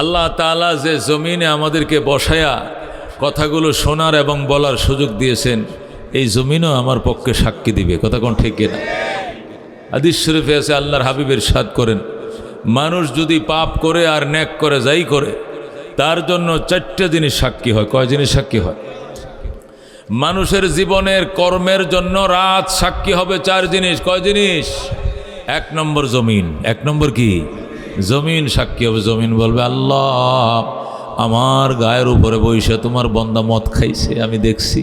আল্লাহ তাআলা যে জমিনে আমাদেরকে বসায়া কথাগুলো শোনার এবং বলার সুযোগ দিয়েছেন, এই জমিনও আমার পক্ষে সাক্ষী দিবে। কথা কোন ঠিক কিনা? হাদিস শরীফে আছে, আল্লাহর হাবিব ইরশাদ করেন, মানুষ যদি পাপ করে আর নেক করে যাই করে, তার জন্য 4টে জিনিস সাক্ষী হয়। কয় জিনিস সাক্ষী হয়? মানুষের জীবনের কর্মের জন্য রাত সাক্ষী হবে 4 জিনিস। কয় জিনিস? 1 নম্বর জমিন। 1 নম্বর কি? জমিন সাক্ষী হবে। জমিন বলবে, আল্লাহ আমার গায়ের উপরে বসে তোমার বন্দা মদ খাইছে, আমি দেখছি।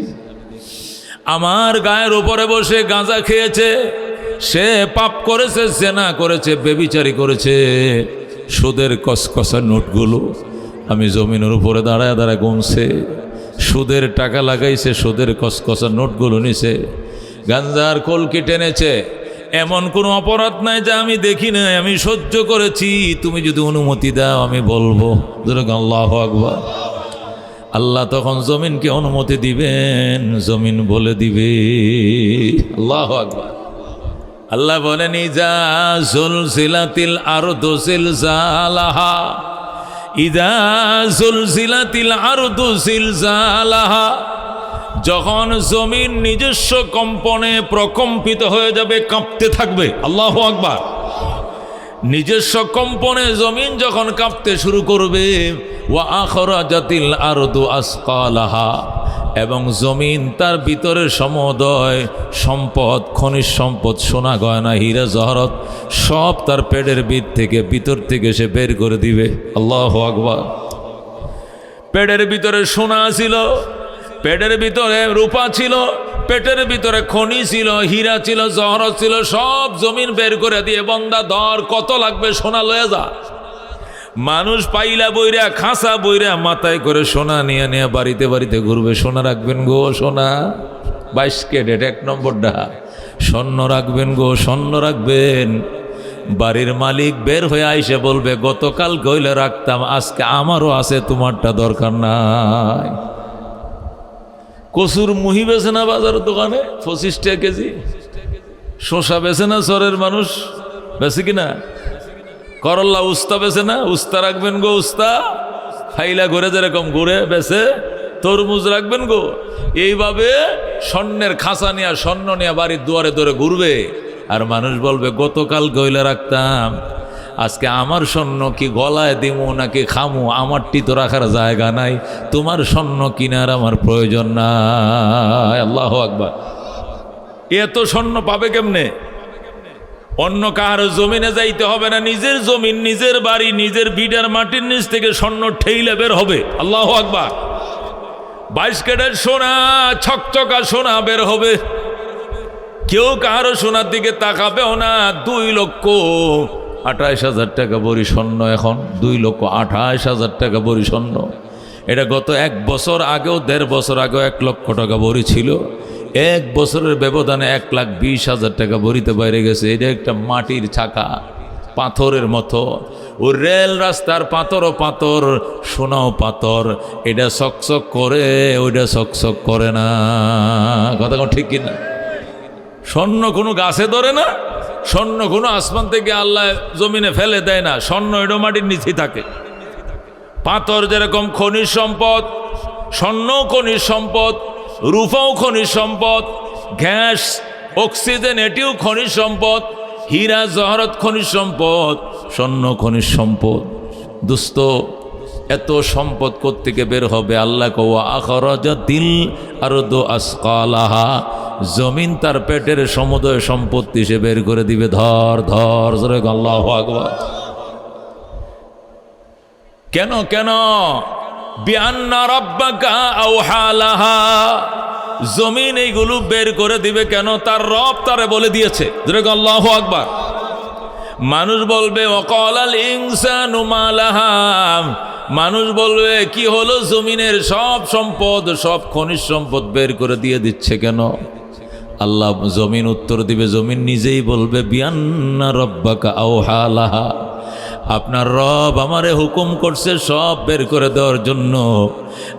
আমার গায়ের উপরে বসে গাঁজা খেয়েছে, সে পাপ করেছে, জেনা করেছে, বেবিচারি করেছে। সুদের কসকসা নোটগুলো আমি জমিনের উপরে দাঁড়ায় দাঁড়ায় গুনছে। সুদের টাকা লাগাইছে, সুদের কসকসা নোটগুলো নিছে, গাঞ্জার কলকি টেনেছে। এমন কোনো অপরাধ নাই যে আমি দেখি নাই, আমি সহ্য করেছি। তুমি যদি অনুমতি দাও আমি বলবো। আল্লাহু আকবার। আল্লাহ তখন জমিনকে অনুমতি দিবেন, জমিন বলে দিবে। আল্লাহু আকবার। আল্লাহ বলেন, ইজা জুলজিলাতিল আরদু জিলজালাহা, ইজা জুলজিলাতিল আরদু জিলজালাহা, যখন জমিন নিজস্ব কম্পনে প্রকম্পিত হয়ে যাবে, কাঁপতে থাকবে। আল্লাহু আকবার। নিজস্ব কম্পনে জমিন যখন কাঁপতে শুরু করবে, ওয়া আখরাজাতিল আরদু আসকালাহা, এবং জমিন তার ভিতরের সমুদয় সম্পদ, খনিজ সম্পদ, সোনা গয়না, হীরা জহরত সব তার পেটের ভিতর থেকে সে বের করে দিবে। আল্লাহু আকবার। পেটের ভিতরে সোনা ছিল, পেটের ভিতরে রূপা ছিল, পেটের ভিতরে খনি ছিল, হীরা ছিল, জহরত ছিল, সব জমিন বের করে দিয়ে, বন্দা ধর, কত লাগবে সোনা লয়ে যা। মানুষ পাইলা বইরা, খাসা বইরা, মাথায় করে সোনা নিয়ে নিয়ে বাড়িতে বাড়িতে ঘুরবে। সোনা রাখবেন গো, সোনা 22 ক্যারেট 1 নম্বরটা। স্বর্ণ রাখবেন গো, স্বর্ণ রাখবেন। বাড়ির মালিক বের হয়ে আইসে বলবে, গতকাল কইলে রাখতাম, আজকে আমারও আছে, তোমারটা দরকার নাই। কচুর মুহি বেছে না বাজারের দোকানে 25 টাকা কেজি। শসা বেছে না চরের মানুষ, বেছে কিনা? করল্লা উস্তা বেছে না, উস্তা রাখবেন গো, উস্তা ফাইলা ঘুরে যেরকম ঘুরে বেছে। তরমুজ রাখবেন গো। এইভাবে স্বর্ণের খাঁচা নিয়ে, স্বর্ণ নিয়ে বাড়ির দুয়ারে দুয়ারে ঘুরবে। আর মানুষ বলবে, গতকাল গইলা রাখতাম, আজকে আমার স্বর্ণ কি গলায় দিমু নাকি খামু, আমারটি তো রাখার জায়গা নাই, তোমার স্বর্ণ কিনার আমার প্রয়োজন নাই। আল্লাহু আকবার। এত স্বর্ণ পাবে কেমনে? অন্য কাহার জমিনে যাইতে হবে না, নিজের জমিন, নিজের বাড়ি, নিজের ভিটার মাটির নিচ থেকে স্বর্ণ ঠেইলে বের হবে। আল্লাহু আকবার। 22 ক্যারেট সোনা, ছকছকা সোনা বের হবে। কেউ কাহারও সোনার দিকে তাকাবেও না। 2,28,000 টাকা বড়ি স্বর্ণ এখন, 2,28,000 টাকা বড়ি স্বর্ণ। এটা গত 1 বছর আগেও, 1.5 বছর আগেও 1 লক্ষ টাকা বড়ি ছিল। 1 বছরের ব্যবধানে 1,20,000 টাকা বড়িতে বাইরে গেছে। এটা একটা মাটির চাকা, পাথরের মতো। ও রেল রাস্তার পাথরও পাথর, সোনাও পাথর। এটা চকচক করে, ওইটা চকচক করে না। কথা কোন ঠিক কিনা? স্বর্ণ কোনো গাছে ধরে না, স্বর্ণ কোনো আসমান থেকে আল্লাহ জমিনে ফেলে দেয় না। স্বর্ণ এটা মাটির নিচেই থাকে। পাথর যেরকম খনিজ সম্পদ, স্বর্ণ খনিজ সম্পদ, রূপাও খনিজ সম্পদ, গ্যাস, অক্সিজেন এটিও খনিজ সম্পদ, হীরা জহরত খনিজ সম্পদ, স্বর্ণ খনিজ সম্পদ। দোস্ত, এত সম্পদ কোত্থেকে বের হবে? আল্লাহ কওয়া আখরাজাতিল আরদু আসকালাহা, জমিন তার পেটের সমুদয় সম্পত্তি সে বের করে দিবে। ধর ধর জোরে আল্লাহু আকবার। কেন কেন? বিআন্না রাব্বাকা আওহা লাহা, জমিন এইগুলো বের করে দিবে কেন? তার রব তারে বলে দিয়েছে। জোরে আল্লাহু আকবার। মানুষ বলবে, ওয়াকালাল ইনসানু মা লাহা, মানুষ বলবে, কি হলো, জমিনের সব সম্পদ, সব খনিজ সম্পদ বের করে দিয়ে দিচ্ছে কেন? আল্লাহ জমিন উত্তর দিবে, জমিন নিজেই বলবে, বিআন্না রাব্বাকা আওহা লাহা, আপনার রব আমারে হুকুম করছে সব বের করে দেওয়ার জন্য।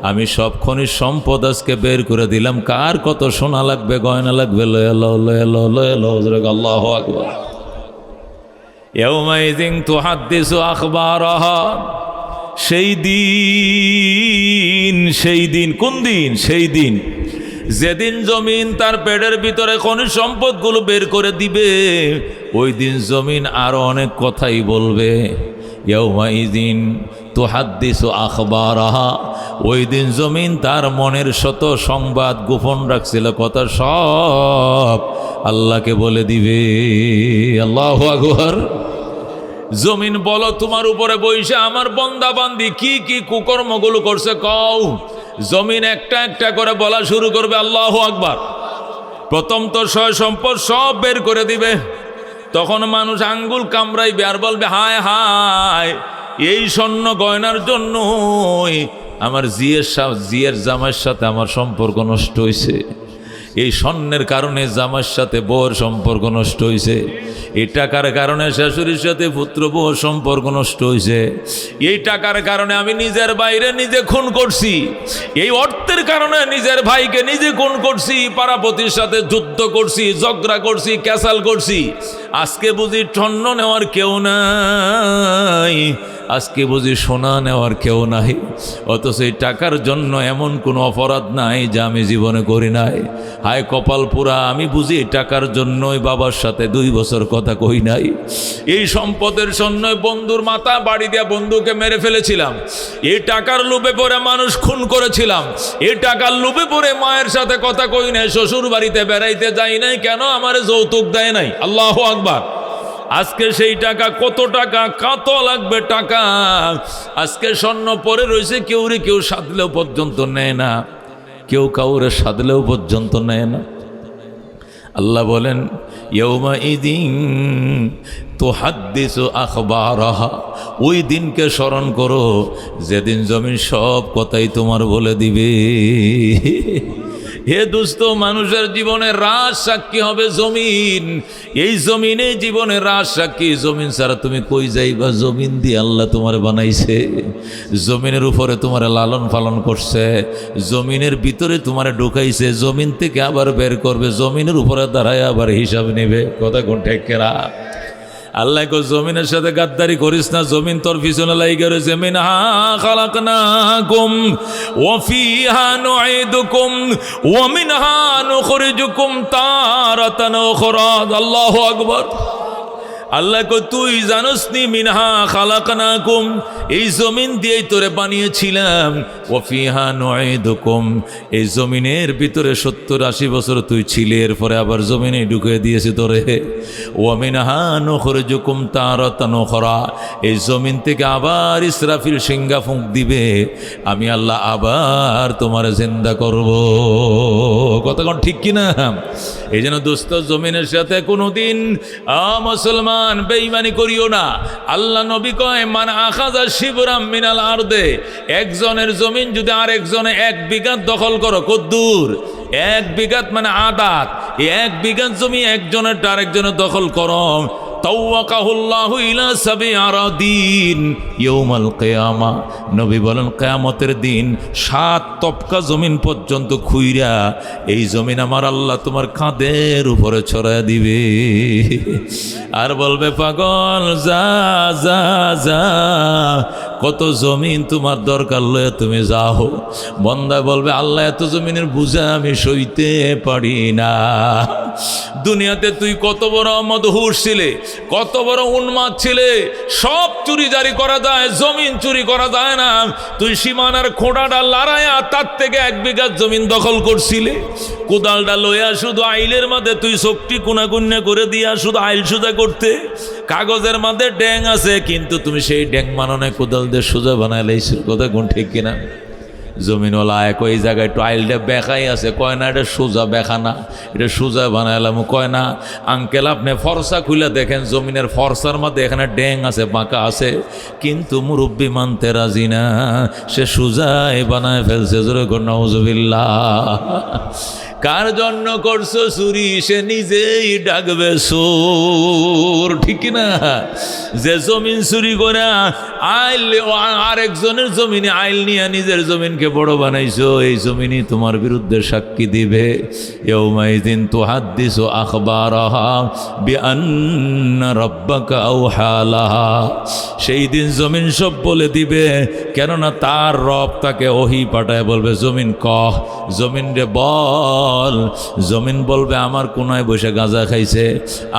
আমি সব খনিজ সম্পদ আজকে বের করে দিলাম। কার কত সোনা লাগবে, গয়না লাগবে, লয়ে লো লয়ে লো লয়ে লো। আল্লাহু আকবার। ইয়াউমাইযিন তুহাদ্দিসু আখবারাহা, সেই দিন কোন দিন? সেই দিন যেদিন জমিন তার পেটের ভিতরে খনিজ সম্পদগুলো বের করে দিবে, ওই দিন জমিন আরো অনেক কথাই বলবে। ইয়াউমাইযিন তুহাদ্দিসু আখবারাহা, ওই দিন জমিন তার মনের শত সংবাদ গোপন রাখছিল কথা সব আল্লাহকে বলে দিবে। আল্লাহু আকবার। জমিন বলো তোমার উপরে বইসে আমার বান্দা বান্দি কি কি কুকর্মগুলো করছে কও। জমিন একটা একটা করে বলা শুরু করবে আল্লাহু আকবার। প্রথম তো সয় সম্পদ সব বের করে দিবে। তখন মানুষ আঙ্গুল কামড়াইবে আর বলবে হায় হায়, এই স্বর্ণ গয়নার জন্যই আমার জিয়ের জামাইয়ের সাথে আমার সম্পর্ক নষ্ট হয়েছে, এই স্বর্ণের কারণে জামাইয়ের সাথে বউয়ের সম্পর্ক নষ্ট হয়েছে, এই টাকার কারণে শাশুড়ির সাথে পুত্র বউর সম্পর্ক নষ্ট হয়েছে, এই টাকার কারণে আমি নিজের বাইরে নিজে খুন করছি, এই অর্থের কারণে নিজের ভাইকে নিজে খুন করছি, পাড়াপতির সাথে যুদ্ধ করছি, ঝগড়া করছি, ক্যাসাল করছি। আজকে বুঝি স্বর্ণ নেওয়ার কেউ নাই, আজকে বুঝি সোনা নেওয়ার কেউ নাই। অথচ এই টাকার জন্য এমন কোনো অপরাধ নাই যা আমি জীবনে করি নাই। হায় কপাল পুরা, আমি বুঝি এই টাকার জন্যই বাবার সাথে 2 বছর কথা কই নাই। এই সম্পদের জন্যই বন্ধুর মাথা বাড়ি দিয়া বন্ধুকে মেরে ফেলেছিলাম। এই টাকার লোভে পড়ে মানুষ খুন করেছিলাম। এই টাকার লোভে পড়ে মায়ের সাথে কথা কই নাই, শ্বশুর বাড়িতে বেড়াইতে যাই নাই, কেন আমার যৌতুক দেয় নাই। আল্লাহু আকবার। আজকে সেই টাকা কত টাকা, কত লাগবে টাকা। আজকে স্বর্ণ পরে রয়েছে, কেউ সাধলেও পর্যন্ত নেয় না, কেউ কাউরে সাধলেও পর্যন্ত নেয় না। আল্লাহ বলেন ইয়াউমাইযিন তুহাদ্দিসু আখবারাহা, ওই দিনকে স্মরণ করো যেদিন জমিন সব কথাই তোমার বলে দিবে। হে দোস্ত, মানুষের জীবনের রাজ সাক্ষী হবে জমিন। এই জমিনে জীবনের রাজ সাক্ষী। জমিন ছাড়া তুমি কই যাইবা? জমিন দিয়ে আল্লাহ তোমার বানাইছে, জমিনের উপরে তোমার লালন পালন করছে, জমিনের ভিতরে তোমার ঢুকাইছে, জমিন থেকে আবার বের করবে, জমিনের উপরে দাঁড়ায় আবার হিসাব নেবে। কথা কোন ঠিক কেনা? আল্লাহ কো জমিনের সাথে গাদ্দারি করিস না, জমিন তোর পিছনে লাইগা রয়েছে। মিনহা খালাকনাকুম ওয়া ফিহা নুঈদুকুম ওয়া মিনহা নুখরিজুকুম তারাতান উখরা। আল্লাহু আকবার। আল্লাহ কো তুই জানোস নি, মিনহা খালাকনাকুম, এই জমিন দিয়েই তোরে বানিয়েছিলাম। ওয়া ফিহা নুঈদুকুম, এই জমিনের ভিতরে 70-80 বছর তুই ছিলে, এরপরে আবার জমিনে ঢুকিয়ে দিয়েছে তোরে। ওয়া মিনহা নুখরিজুকুম তারাতান উখরা, এই জমিন থেকে আবার ইসরাফিল সিংহা ফুঁক দিবে, আমি আল্লাহ আবার তোমার জিন্দা করব। কতক্ষণ ঠিক কিনা? এই জন্য দোস্ত, জমিনের সাথে কোনোদিন মুসলমান বেঈমানি করিও না। আল্লাহ নবী কয় মান আখাযা শিবরাম মিনাল আরদে, একজনের জমিন যদি আরেকজনে 1 বিঘা দখল করো, কদ্দুর 1 বিঘা মানে আদাত, এই 1 বিঘা জমি একজনের আরেকজনের দখল করো, তাওয়াকাহুল্লাহু ইলা 7 আরাদিন ইয়াউমাল কিয়ামা। নবী বলেন কিয়ামতের দিন 7 তপকা জমিন পর্যন্ত খুইরা এই জমিন আমার আল্লাহ তোমার কাঁধের উপরে ছড়ায় দিবে। আর বলবে পাগল যা যা যা, কত জমিন তোমার দরকার লয়ে তুমি যাও। বন্দা বলবে আল্লাহ এত জমিনের বুঝা আমি সইতে পারি না। দুনিয়াতে তুই কত বড় মদহুর ছিলে, কত বড় উন্মাদ ছিলে, সব চুরি জারি করা যায়, জমিন চুরি করা যায় না। তুই সীমানার খোঁড়াটা লড়াইয়া তার থেকে 1 বিঘা জমিন দখল করছিলে। কোদালটা লইয়া শুধু আইলের মাঝে তুই চোখটি কুনাকুন্যা করে দিয়া শুধু আইল সোজা করতে, কাগজের মাঝে ড্যাং আছে, কিন্তু তুমি সেই ড্যাং মাননে কোদাল দিয়ে সোজা বানাই লাইছো। কথা কোন ঠিক কিনা? জমিনওয়ালা এক ওই জায়গায় টাইলটা বেঁকাই আছে, কয় না এটা সোজা বেঁকা না, এটা সোজা বানাইলাম। কয় না আঙ্কেল আপনি ফর্সা খুলে দেখেন, জমিনের ফর্সার মধ্যে এখানে ড্যাং আছে, বাঁকা আছে, কিন্তু মুরব্বি মানতে রাজি না, সে সোজাই বানায় ফেলছে। জোরে কর নাউজুবিল্লাহ। কার জন্য করছো চুরি সে নিজেই ডাকবে চোর, ঠিক না? যে জমিন চুরি করে আইল আরেকজনের জমিনে আইল নিয়ে নিজের জমিনকে জমিনকে বড় বানাইছো, এই জমিনই তোমার বিরুদ্ধে সাক্ষী দিবে। ইয়াউমাইযিন তুহাদ্দিসু আখবারাহা বিআন্না রাব্বাকা আওহা লাহা। সেই দিন জমিন সব বলে দিবে, কেননা তার রব তাকে ওহী পাঠায় বলবে, জমিন কহ, জমিন রে বল। জমিন বলবে, আমার কোনায় বসে গাঁজা খাইছে,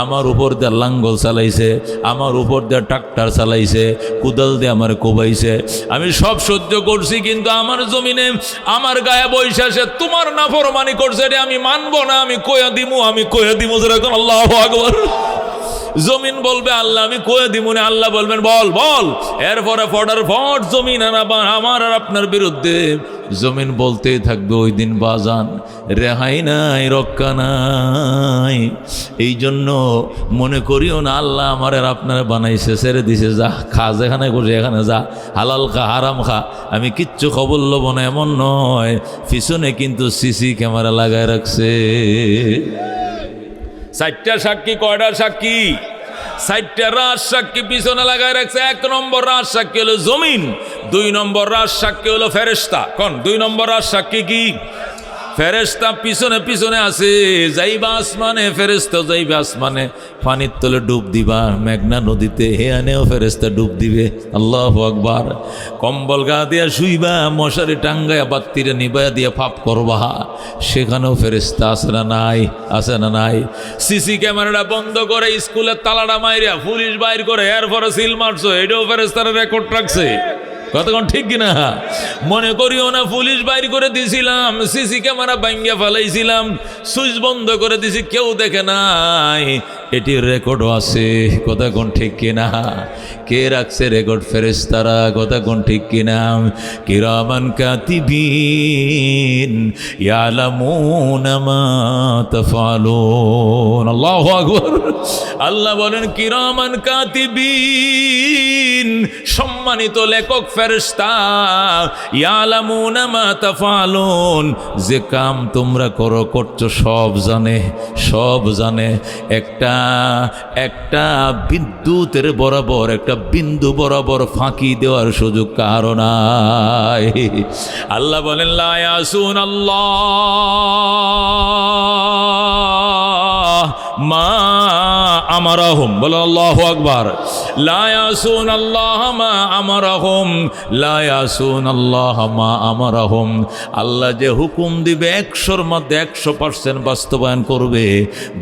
আমার উপর দিয়ে লাঙ্গল চালাইছে, আমার উপর দিয়ে ট্রাক্টর চালাইছে, কুদাল দিয়ে আমার কোবাইছে, আমি সব সহ্য করছি, কিন্তু আমার জমিনে আমার গায়ে বৈশাসে তোমার নাফরমানি করছে, রে আমি মানবো না, আমি কয়া দিমু যেরকম। আল্লাহু আকবার। জমিন বলবে, আল্লাহ আমি কয়ে দিব না। আল্লাহ বলবেন, বল বল। এরপরে ফটার ফট জমিন আর আমার আর আপনার বিরুদ্ধে জমিন বলতেই থাকবে। ওই দিন বাজান রেহাই নাই, রক্ষা নাই। এই জন্য মনে করিও না আল্লাহ আমার আর আপনারা বানাইছে, ছেড়ে দিছে, যা খা, যেখানে করছে এখানে যা, হালাল খা হারাম খা, আমি কিচ্ছু খবর লব না, এমন নয়। পিছনে কিন্তু সিসি ক্যামেরা লাগায় রাখছে। 4টা সাক্ষী, কয়টা সাক্ষী? 4টা রাজ সাক্ষী পিছনে লাগায় রাখছে। 1 নম্বর রাজ সাক্ষী হলো জমিন, 2 নম্বর রাজ সাক্ষী হলো ফেরেশতা। কোন 2 নম্বর রাজ সাক্ষী? কি? ফেরেশতা পিছনে পিছনে আছে। যাইবা আসমানে, ফেরেশতা যাইবে আসমানে, পানির তলে ডুব দিবা, মেঘনা নদীতে, হেয়ানেও ফেরেশতা ডুব দিবে। আল্লাহু আকবার। কম্বল গা দিয়া শুইবা, মশারি টাঙ্গায়া বাত্তিরে নিবাইয়া দিয়া পাপ করবা, সেখানেও ফেরেশতা আছে না নাই? আছে না নাই? সিসি ক্যামেরাটা বন্ধ করে স্কুলের তালাটা মাইরা পুলিশ বাইর করে এরপরে সিল মারছো, এটাও ফেরেশতারা রেকর্ড রাখছে। কতক্ষণ ঠিক কিনা? মনে করিও না পুলিশ বাইর করে দিছিলাম, সিসি ক্যামেরা ভাঙ্গিয়া ফেলাইছিলাম, সুইচ বন্ধ করে দিছি, কেউ দেখে নাই, এটি রেকর্ডও আছে। কতক্ষণ ঠিক কিনা? কে রাখছে রেকর্ড? ফেরেশতারা। কতক্ষণ ঠিক কিনা? কিরামান কাতিবিন ইয়ালামুনা মা তাফআলুন। আল্লাহু আকবার। আল্লাহ বলেন কিরামান কাতিবিন, সম্মানিত লেখক ফেরেশতা, ইয়ালামুনা মা তাফআলুন, যে কাম তোমরা করছো সব জানে, সব জানে। একটা বিদ্যুতের বরাবর, একটা বিন্দু বরাবর ফাঁকি দেওয়ার সুযোগ কারো নাই। আল্লাহ বলেন লা ইয়াসুন আল্লাহ মা আমারাহুম। বলো আল্লাহু আকবার। লা ইয়াসুন আল্লাহ মা আমারাহুম, লা ইয়াসুন আল্লাহ মা আমারাহুম। আল্লাহ যে হুকুম দিবে 100-র মধ্যে 100% বাস্তবায়ন করবে,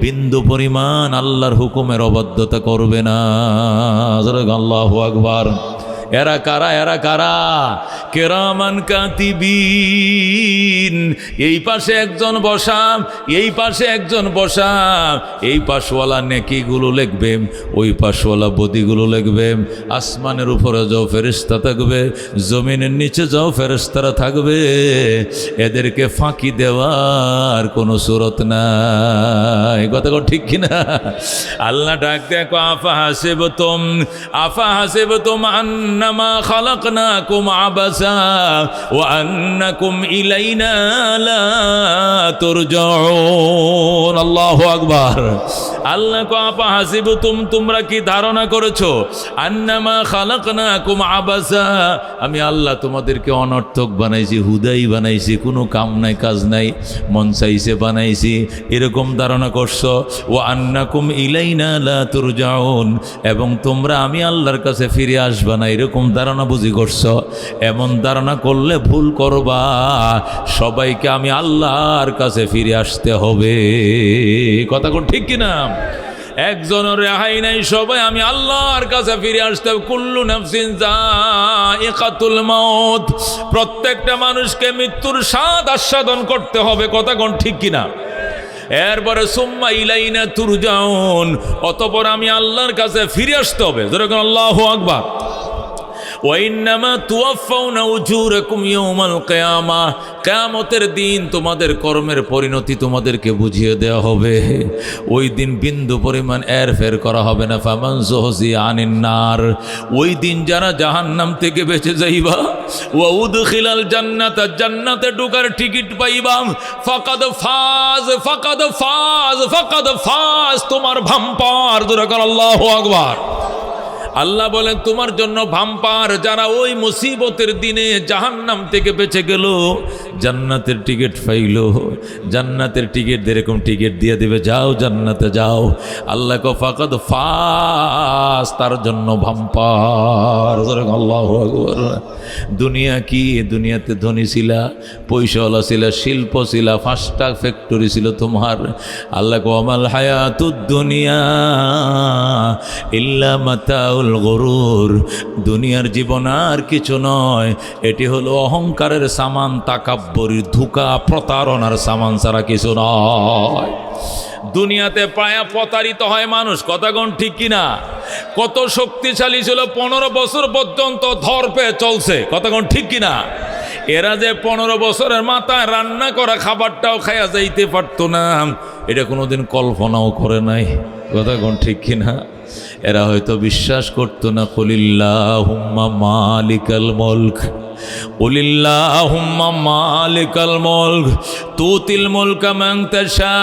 বিন্দু পরিমাণ আল্লাহর হুকুমের অবাধ্যতা করবে না। আল্লাহু আকবার। এরা কারা? এরা কারা? কিরামান কাতিবিন। এই পাশে একজন বসা, এই পাশে একজন বসা, এই পাশওয়ালা নেকিগুলো লিখবে, ওই পাশওয়ালা বদিগুলো লিখবে। আসমানের উপরে যাও ফেরেশতা থাকবে, জমিনের নিচে যাও ফেরেশতারা থাকবে। এদেরকে ফাঁকি দেওয়ার কোনো সুরত নাই। কথা ঠিক কিনা? আল্লাহ ডাক দেখো, আফা হাসিবতুম আন্নামা খালাকনাকুম আবাসা ওয়া আন্নাকুম ইলাইনা লা তুরজাউন। আল্লাহু আকবার। আল্লাহ কো আফা হাসিবতুম, তোমরা কি ধারণা করেছো, আন্নামা খালাকনাকুম আবাসা, আমি আল্লাহ তোমাদেরকে অনর্থক বানাইছি, হুদাই বানাইছি, কোনো কাম নাই কাজ নাই, মন চাইছে বানাইছি, এরকম ধারণা করছো। ওয়া আন্নাকুম ইলাইনা লা তুরজাউন, এবং তোমরা আমি আল্লাহর কাছে ফিরে আসবা না, এরকম ধারণা বুঝি করছো। এমন ধারণা করলে ভুল করবা। সবাইকে আমি আল্লাহর কাছে ফিরে আসতে হবে। কথা কোন ঠিক কিনা? একজনের রেহাই নাই, সবাই আমি আল্লাহর কাছে ফিরে আসতে হবে। কুল্লু নাফসিন যায়িকাতুল মাউত, প্রত্যেকটা মানুষকে মৃত্যুর স্বাদ আস্বাদন করতে হবে। কথা কোন ঠিক কিনা? এরপরে সুম্মা ইলাইনা তুরজাউন, অতঃপর আমি আল্লাহর কাছে ফিরে আসতে হবে। যেরকম আল্লাহু আকবার। ওয়াইন্নামা তুওয়াফাউনা উজুরাকুম ইয়াউমাল কিয়ামাহ, কিয়ামতের দিন তোমাদের কর্মের পরিণতি তোমাদেরকে বুঝিয়ে দেওয়া হবে। ওই দিন বিন্দু পরিমাণ এরফের করা হবে না। ফামান যুহজিয়া আনিন নার, ওই দিন যারা জাহান্নাম থেকে বেঁচে যাইবা, ওয়া উদখিলাল জান্নাতা, জান্নাতে ঢোকার টিকিট পাইবা, ফাকাদ ফাজ ফাকাদ ফাজ ফাকাদ ফাজ, তোমার ভাম্পার। যেরকম আল্লাহু আকবার। আল্লাহ বলেন তোমার জন্য ভাম্পার যারা ওই মুসিবতের দিনে জাহান্নাম থেকে বেঁচে গেল, জান্নাতের টিকিট পাইল, জান্নাতের টিকিট এরকম টিকিট দিয়ে দিবে, যাও জান্নাতে যাও। আল্লাহ কো ফাকাদ ফাস, তার জন্য ভাম্পার। আল্লাহু আকবার। দুনিয়া কি, দুনিয়াতে ধনী ছিলা, পয়সাওয়ালা ছিলা, শিল্প ছিলা, 5টা ফ্যাক্টরি ছিল তোমার। আল্লাহ কো আমাল হায়াতুদ দুনিয়া ইল্লা মাতাউল গুরুর, দুনিয়ার জীবন আর কিছু নয়, এটি হলো অহংকারের সামান, তাকাব্বুরি, ধোঁকা, প্রতারণার সামান ছাড়া কিছু নয়। দুনিয়াতে পায়া প্রতারিত হয় মানুষ, কথাগণ ঠিক কিনা? কত শক্তিশালী ছিল, 15 বছর পর্যন্ত ধরপে চলছে, কথাগণ ঠিক কিনা? এরা যে 15 বছরের মাথায় রান্না করা খাবারটাও খায়া যাইতে পারতো না, এটা কোনোদিন কল্পনাও করে নাই, কথাগণ ঠিক কিনা? এরা হয়তো বিশ্বাস করতো না। কুলিল্লাহুম্মা মালিকাল মুলক, কুলিল্লাহুম্মা মালিকাল মুলক তুতিল মুলকা মান তাশা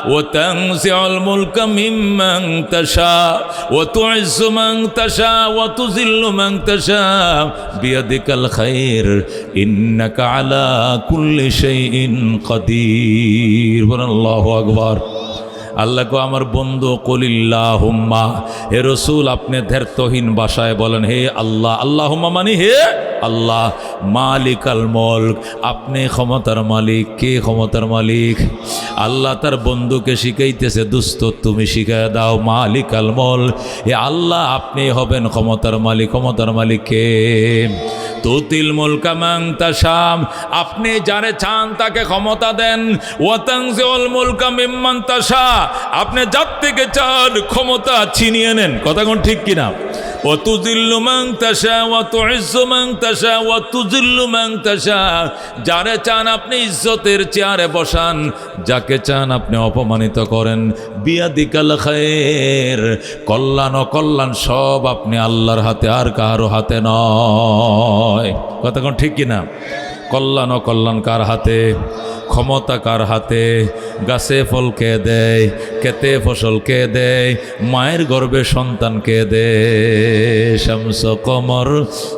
ওয়া তানজিউল মুলকা মিম্মান তাশা ওয়া তুইজ্জু মান তাশা ওয়া তুযিল্লু মান তাশা বিয়াদিকাল খায়র ইন্নাকা আলা কুল্লি শাইইন কাদির। আল্লাহু আকবার। আল্লাহ কো আমার বন্ধু, কুলিল্লাহুম্মা, হে রসুল আপনি ধৈর্যহীন ভাষায় বলেন হে আল্লাহ, আল্লাহুম্মা মানে হে আল্লাহ, মালিকাল মুলক, আপনি ক্ষমতার মালিক। কে ক্ষমতার মালিক? আল্লাহ তার বন্ধুকে শিখাইতেছে, দুস্ত তুমি শিখায় দাও মালিকাল মুলক, হে আল্লাহ আপনি হবেন ক্ষমতার মালিক। ক্ষমতার মালিক কে? তুতিল মুলকা মান তাশা, আপনি যারে চান তাকে ক্ষমতা দেন। ওয়া তানজিউল মুলকা মিম্মান তাশা, আপনি যার থেকে চান ক্ষমতা ছিনিয়ে নেন, কথাগণ ঠিক কিনা? ওয়া তুযিল্লু মান তাশা ওয়া তুইজ্জু মান তাশা ওয়া তুযিল্লু মান তাশা, যারে চান আপনি ইজ্জতের চেয়ারে বসান, যাকে চান আপনি অপমানিত করেন। বিয়াদিকাল খায়র, কল্যাণ অকল্যাণ সব আপনি আল্লাহর হাতে, আর কারো হাতে নয়, কথাগণ ঠিক কিনা? কল্যাণ অকল্যাণ কার হাতে? ক্ষমতা কার হাতে? গাছে ফল কে দেয়? খেতে ফসল কে দেয়? মায়ের গর্ভে সন্তান কে দেয়? শামস কমর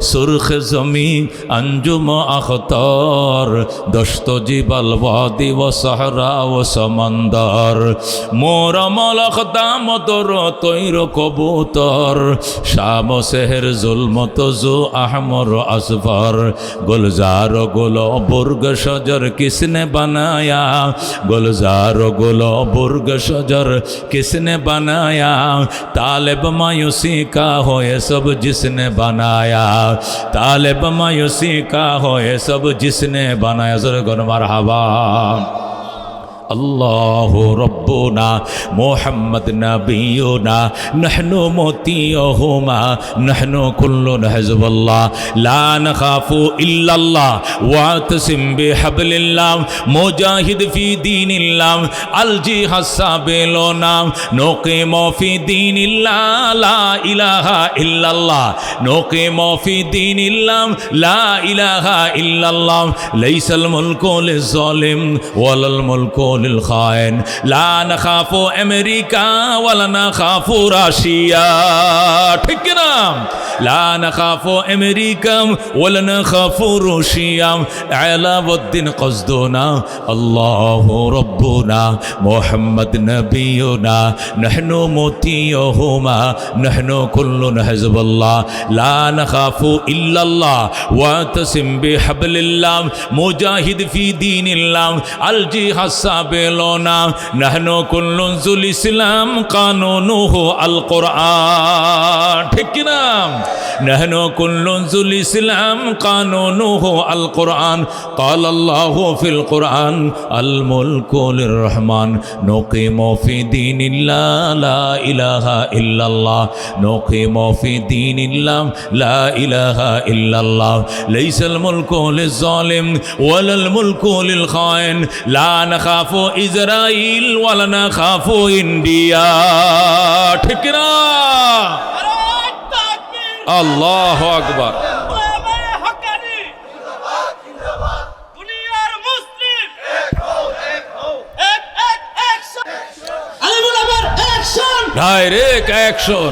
সুরখ জমি আঞ্জুম আখতর দস্ত জিবাল ওয়াদি ও সাহরা ও সমন্দর মোর মলখ দামতর তৈর কবুতর শাম সেহের জুলমত জু আহমর আসফর গুলজার গুলো বুর্গ সজর কিসনে बनाया गुलजार गुलो बुर्ग शजर किसने बनाया तालिब मायूसी का हो ये सब जिसने बनाया तालिब मायूसी का हो ये सब जिसने बनाया ज़रगन मरहबा अल्लाह रब्बुना मोहम्मद नबीयुना नहनु मोतियुहुमा नहनु कुल्लुन हिज़्बुल्लाह ला नखाफु इल्लल्लाह वातसिम बिहब्लिल्लाह मुजाहिद फी दीनिल्लाह अल जिहाद साबिलुना नुक़ीमु फी दीनिल्लाह ला इलाहा इल्लल्लाह नुक़ीमु फी दीनिल्लाह ला इलाहा इल्लल्लाह लैसल मुल्कु लिज़्ज़ालिम वलल मुल्कु खायन ला नखाफो अमेरिका वला नखाफो राशिया ठीक है ना ला नखाफो अमेरिका वला नखाफो रूसिया अलाउद्दीन क़स्दुना अल्लाह रब्बुना मोहम्मद नबीयुना नहनु मोतियुहुमा नहनु कुल्लुन हिज़्बुल्लाह ला नखाफो इल्लल्लाह वातसिम बिहब्लिल्लाह मुजाहिद फी दीनिल्लाह अल जिहाद बेलोना नहनो कुल्लुल इस्लाम कानूनुहु अल कुरान ठीक ना नहनो कुल्लुल इस्लाम कानूनुहु अल कुरान क़ाल अल्लाहु फिल कुरान अल मुल्कु लिर्रहमान नुक़ीमु फी दीनिल्लाह ला इलाहा इल्लल्लाह नुक़ीमु फी दीनिल्लाह ला इलाहा इल्लल्लाह लैसल मुल्कु लिज़्ज़ालिम वलल मुल्कु लिल खाइन ला नखाफु इजराइल वाला ना खाफो इंडिया ठीक ना अल्लाह अकबर डायरेक्ट एक्शन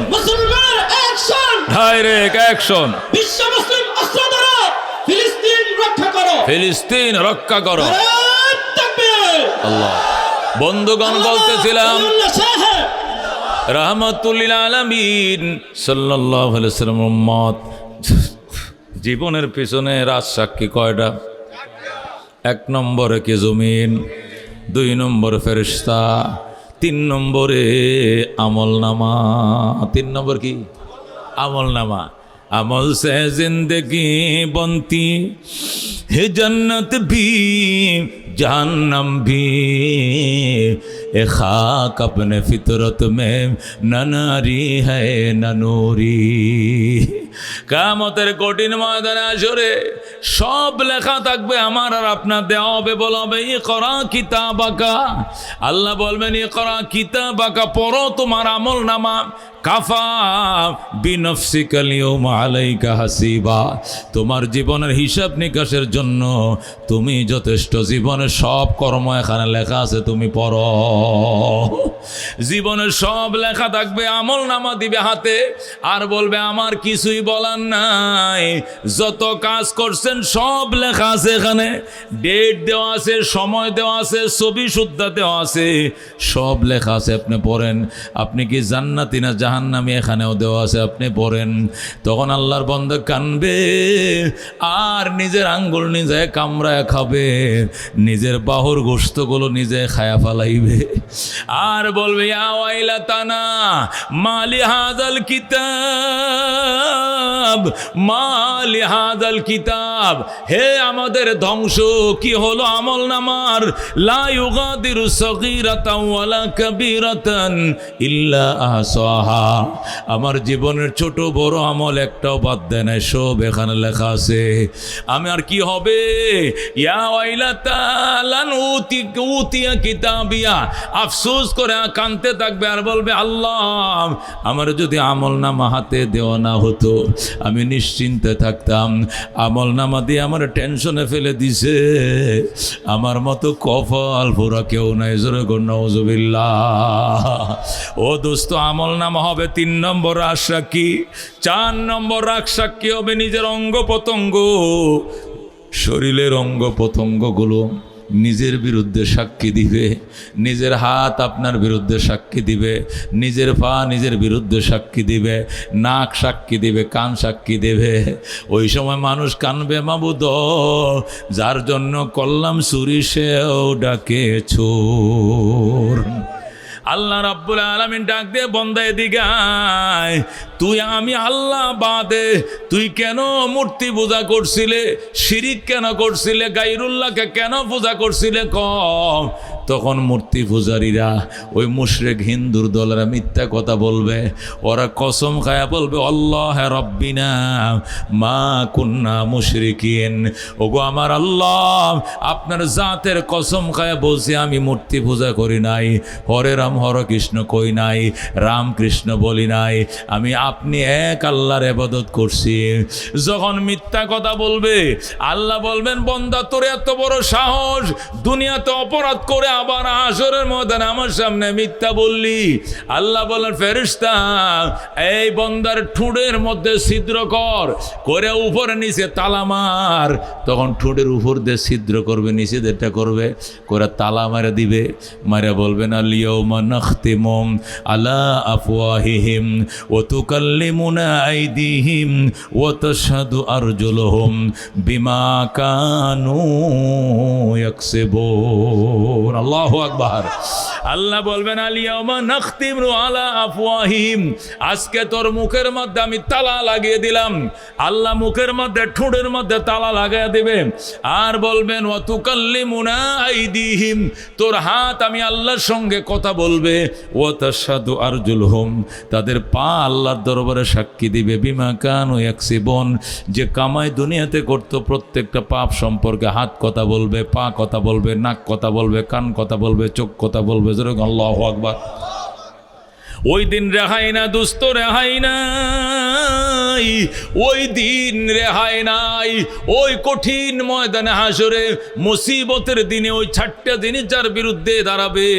ডাইরেক্ট অ্যাকশন। বিশ্ব মুসলিম অস্ত্র ধরো, ফিলিস্তিন রক্ষা করো, ফিলিস্তিন রক্ষা করো। নারায়ে তাকবীর। আল্লাহ। বন্ধুগণ, বলতেছিলাম আল্লাহ সাহেব রাহমাতুল্লিল আলামিন সাল্লাল্লাহু আলাইহি ওয়াসাল্লাম উম্মত জীবনের পিছনে রাজ সাক্ষী কয়টা? 1 নম্বরে কি জমিন, 2 নম্বরে ফেরেশতা, 3 নম্বরে আমলনামা। 3 নম্বর কি? আমলনামা। আমল সে জিंदगी बनती है जन्नत भी जहन्नम भी ए खाक अपने फितरत में न नारी है न नूरी। কিয়ামতের কঠিন ময়দানে আসরে সব লেখা থাকবে আমার আর আপনার, দেওয়া হবে, বলা হবে ইকরা কিতাবাকা। আল্লাহ বলবেন ইকরা কিতাবাকা, পড়ো তোমার আমল নামা। কাফা বিনফসিকা আল-ইয়াওমা আলাইকা হাসিবা, তোমার জীবনের হিসাব নিকাশের জন্য তুমি যথেষ্ট। জীবনের সব কর্ম এখানে লেখা আছে, তুমি পড়ো। জীবনের সব লেখা থাকবে, আমল নামা দিবে হাতে, আর বলবে আমার কিছুই বলার নাই। যত কাজ করছেন সব লেখা আছে এখানে, ডেট দেওয়া আছে, সময় দেওয়া আছে, ছবি সুদ্ধা দেওয়া আছে, সব লেখা আছে। আপনি পড়েন। আপনি কি জান্নাতি না জাহান্নামী এখানেও দেওয়া আছে, আপনি পড়েন। তখন আল্লাহর বান্দা কানবে আর নিজের আঙ্গুল নিজে কামড়ায় খাবে, নিজের বাহুর গোশতগুলো নিজে খায়া ফালাইবে, আর বলবে ইয়া ওয়াইলাতানা মালি হাযাল কিতাব, মালি হাযাল কিতাব, হে আমাদের ধ্বংস, কি হলো আমল নামার। লা ইউগাদিরু সগীরাতান ওয়ালা কাবীরাতান ইল্লা আহসাহা, আমার জীবনের ছোট বড় আমল একটাও বাদ দেয় না, সব এখানে লেখা আছে। আমি আর কি হবে? ইয়া ওয়াইলাতা লান উতিয়া কিতাবিয়া, আফসোস করে কাঁদতে থাকবে আর বলবে আল্লাহ আমার যদি আমল নামা হাতে দেওয়া না হতো, আমি নিশ্চিন্তে থাকতাম। আমল নামা দিয়ে আমার টেনশনে ফেলে দিছে, আমার মতো কপাল পোড়া কেউ নাই। জোরে কর নাউজুবিল্লাহ। ও দোস্ত, আমল নামা হবে 3 নম্বর রাজ সাক্ষী। 4 নম্বর রাজ সাক্ষী হবে নিজের অঙ্গ প্রত্যঙ্গ, শরীরের অঙ্গ প্রত্যঙ্গগুলো নিজের বিরুদ্ধে সাক্ষী দিবে। নিজের হাত আপনার বিরুদ্ধে সাক্ষী দিবে, নিজের পা নিজের বিরুদ্ধে সাক্ষী দিবে, নাক সাক্ষী দিবে, কান সাক্ষী দেবে। ওই সময় মানুষ কানবে মাবুদ যার জন্য করলাম চুরি সেও ডাকে চোর। আল্লাহ রাব্বুল আলামিন ডাক দিয়ে বন্দা এদিকে আয়, তুই আমি আল্লাহ বাদে তুই কেন মূর্তি পূজা করছিলে, শিরিক কেন করছিলে, গায়রুল্লাহকে কেন পূজা করছিলে কম। তখন মূর্তি পূজারীরা, ওই মুশরিক হিন্দুর দলেরা মিথ্যা কথা বলবে। ওরা কসম খায়া বলবে আল্লাহ রব্বিনা মা কুন্না মুশরিকিন, ওগো আমার আল্লাহ আপনার জাতের কসম খায়া বলছি আমি মূর্তি পূজা করি নাই, হরে রাম হরে কৃষ্ণ কই নাই, রাম কৃষ্ণ বলি নাই, আমি আপনি এক আল্লাহর ইবাদত করছি। যখন মিথ্যা কথা বলবে আল্লাহ বলবেন বান্দা তোর এত বড় সাহস, দুনিয়াতে অপরাধ করে আবার হাশরের ময়দানে আমার সামনে মিথ্যা বললি। আল্লাহ বলেন ফেরেশতা এই বান্দার ঠোঁটের মধ্যে ছিদ্র কর, করে উপরে নিচে তালা মার। তখন ঠোঁটের উপর দিয়ে ছিদ্র করবে, নিচেদেরটা করবে, করে তালা মারে দিবে। মারে বলবেন আল-ইয়াওমা নাখতিমু আলা আফওয়াহিহিম ওয়া তুকাল্লিমুনা আইদিহিম ওয়া তাশহাদু আরজুলুহুম বিমা কানু ইয়াকসিবুন। আল্লাহু আকবার। আল্লাহ বলবেন আল-ইয়াওমা নাখতিমু আলা আফওয়াহিহিম, আজকে তোর মুখের মধ্যে আমি তালা লাগিয়ে দিলাম। আল্লাহ মুখের মধ্যে ঠোঁটের মধ্যে তালা লাগিয়ে দিবে, আর বলবেন ওয়া তুকাল্লিমুনা আইদিহিম, তোর হাত আমি আল্লাহর সঙ্গে কথা বলবে, ওয়া তাশহাদু আরজুলুহুম, তাদের পা আল্লাহর দরবারে সাক্ষী দিবে, বিমা কানু ইয়াকসিবুন, যে কামাই দুনিয়াতে করতো প্রত্যেকটা পাপ সম্পর্কে হাত কথা বলবে, পা কথা বলবে, নাক কথা বলবে, কান কথা বলবে, চোখ কথা বলবে। যেরকম আল্লাহু আকবার। ওই দিন রেহাই না দুস্থ, রেহাই নাই, ওই দিন রেহাই নাই। ওই কঠিন ময়দানে হাসরে মুসিবতের দিনে ওই 6টা জিনিস যার বিরুদ্ধে দাঁড়াবে,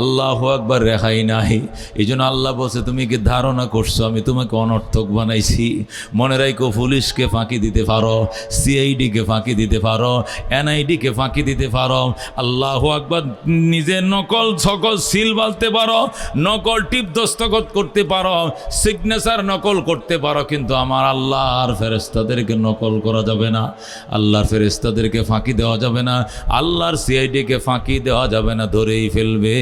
আল্লাহু আকবার, রেহাই নাই। এই জন্য আল্লাহ বলছে, তুমি কি ধারণা করছো আমি তোমাকে অনর্থক বানাইছি? মনে রাখো, পুলিশকে ফাঁকি দিতে পারো, সিআইডিকে ফাঁকি দিতে পারো, এনআইডিকে ফাঁকি দিতে পারো, আল্লাহু আকবার, নিজের নকল সকল সিল বালতে পারো, নকল টিপ দস্তখত করতে পারো, সিগনেচার নকল করতে পারো, কিন্তু আমার আল্লাহর ফেরেশতাদেরকে নকল করা যাবে না, আল্লাহর ফেরেশতাদেরকে ফাঁকি দেওয়া যাবে না, আল্লাহর সিআইডিকে ফাঁকি দেওয়া যাবে না, ধরেই ফেলবে।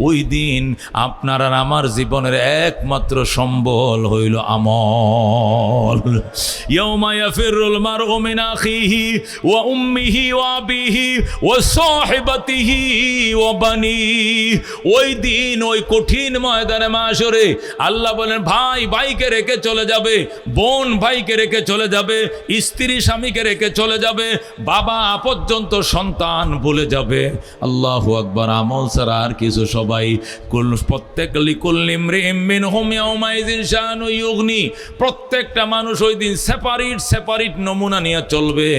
ওই দিন আপনার আর আমার জীবনের একমাত্র সম্বল হইল আমল। ইয়াউমা ইয়াফিরুল মারউ মিন আখিহি ওয়া উম্মিহি ওয়া আবিহি ওয়া সাহিবাতিহি ওয়া বানিহি। ওই দিন ওই কঠিন ময়দানে মাশরে আল্লাহ বলেন, ভাই ভাইকে রেখে চলে যাবে, বোন ভাইকে রেখে চলে যাবে, স্ত্রী স্বামীকে রেখে চলে যাবে, বাবা পর্যন্ত সন্তান ভুলে যাবে। আল্লাহু আকবার। আমল ছাড়া আর কিছু সবাই প্রত্যেক লিকুল্লি ইমরিইম মিনহুম ইয়াউমাইযিন শাআনুন ইউগনি। প্রত্যেকটা মানুষ ওই দিন সেপারেট নমুনা নিয়ে চলবে,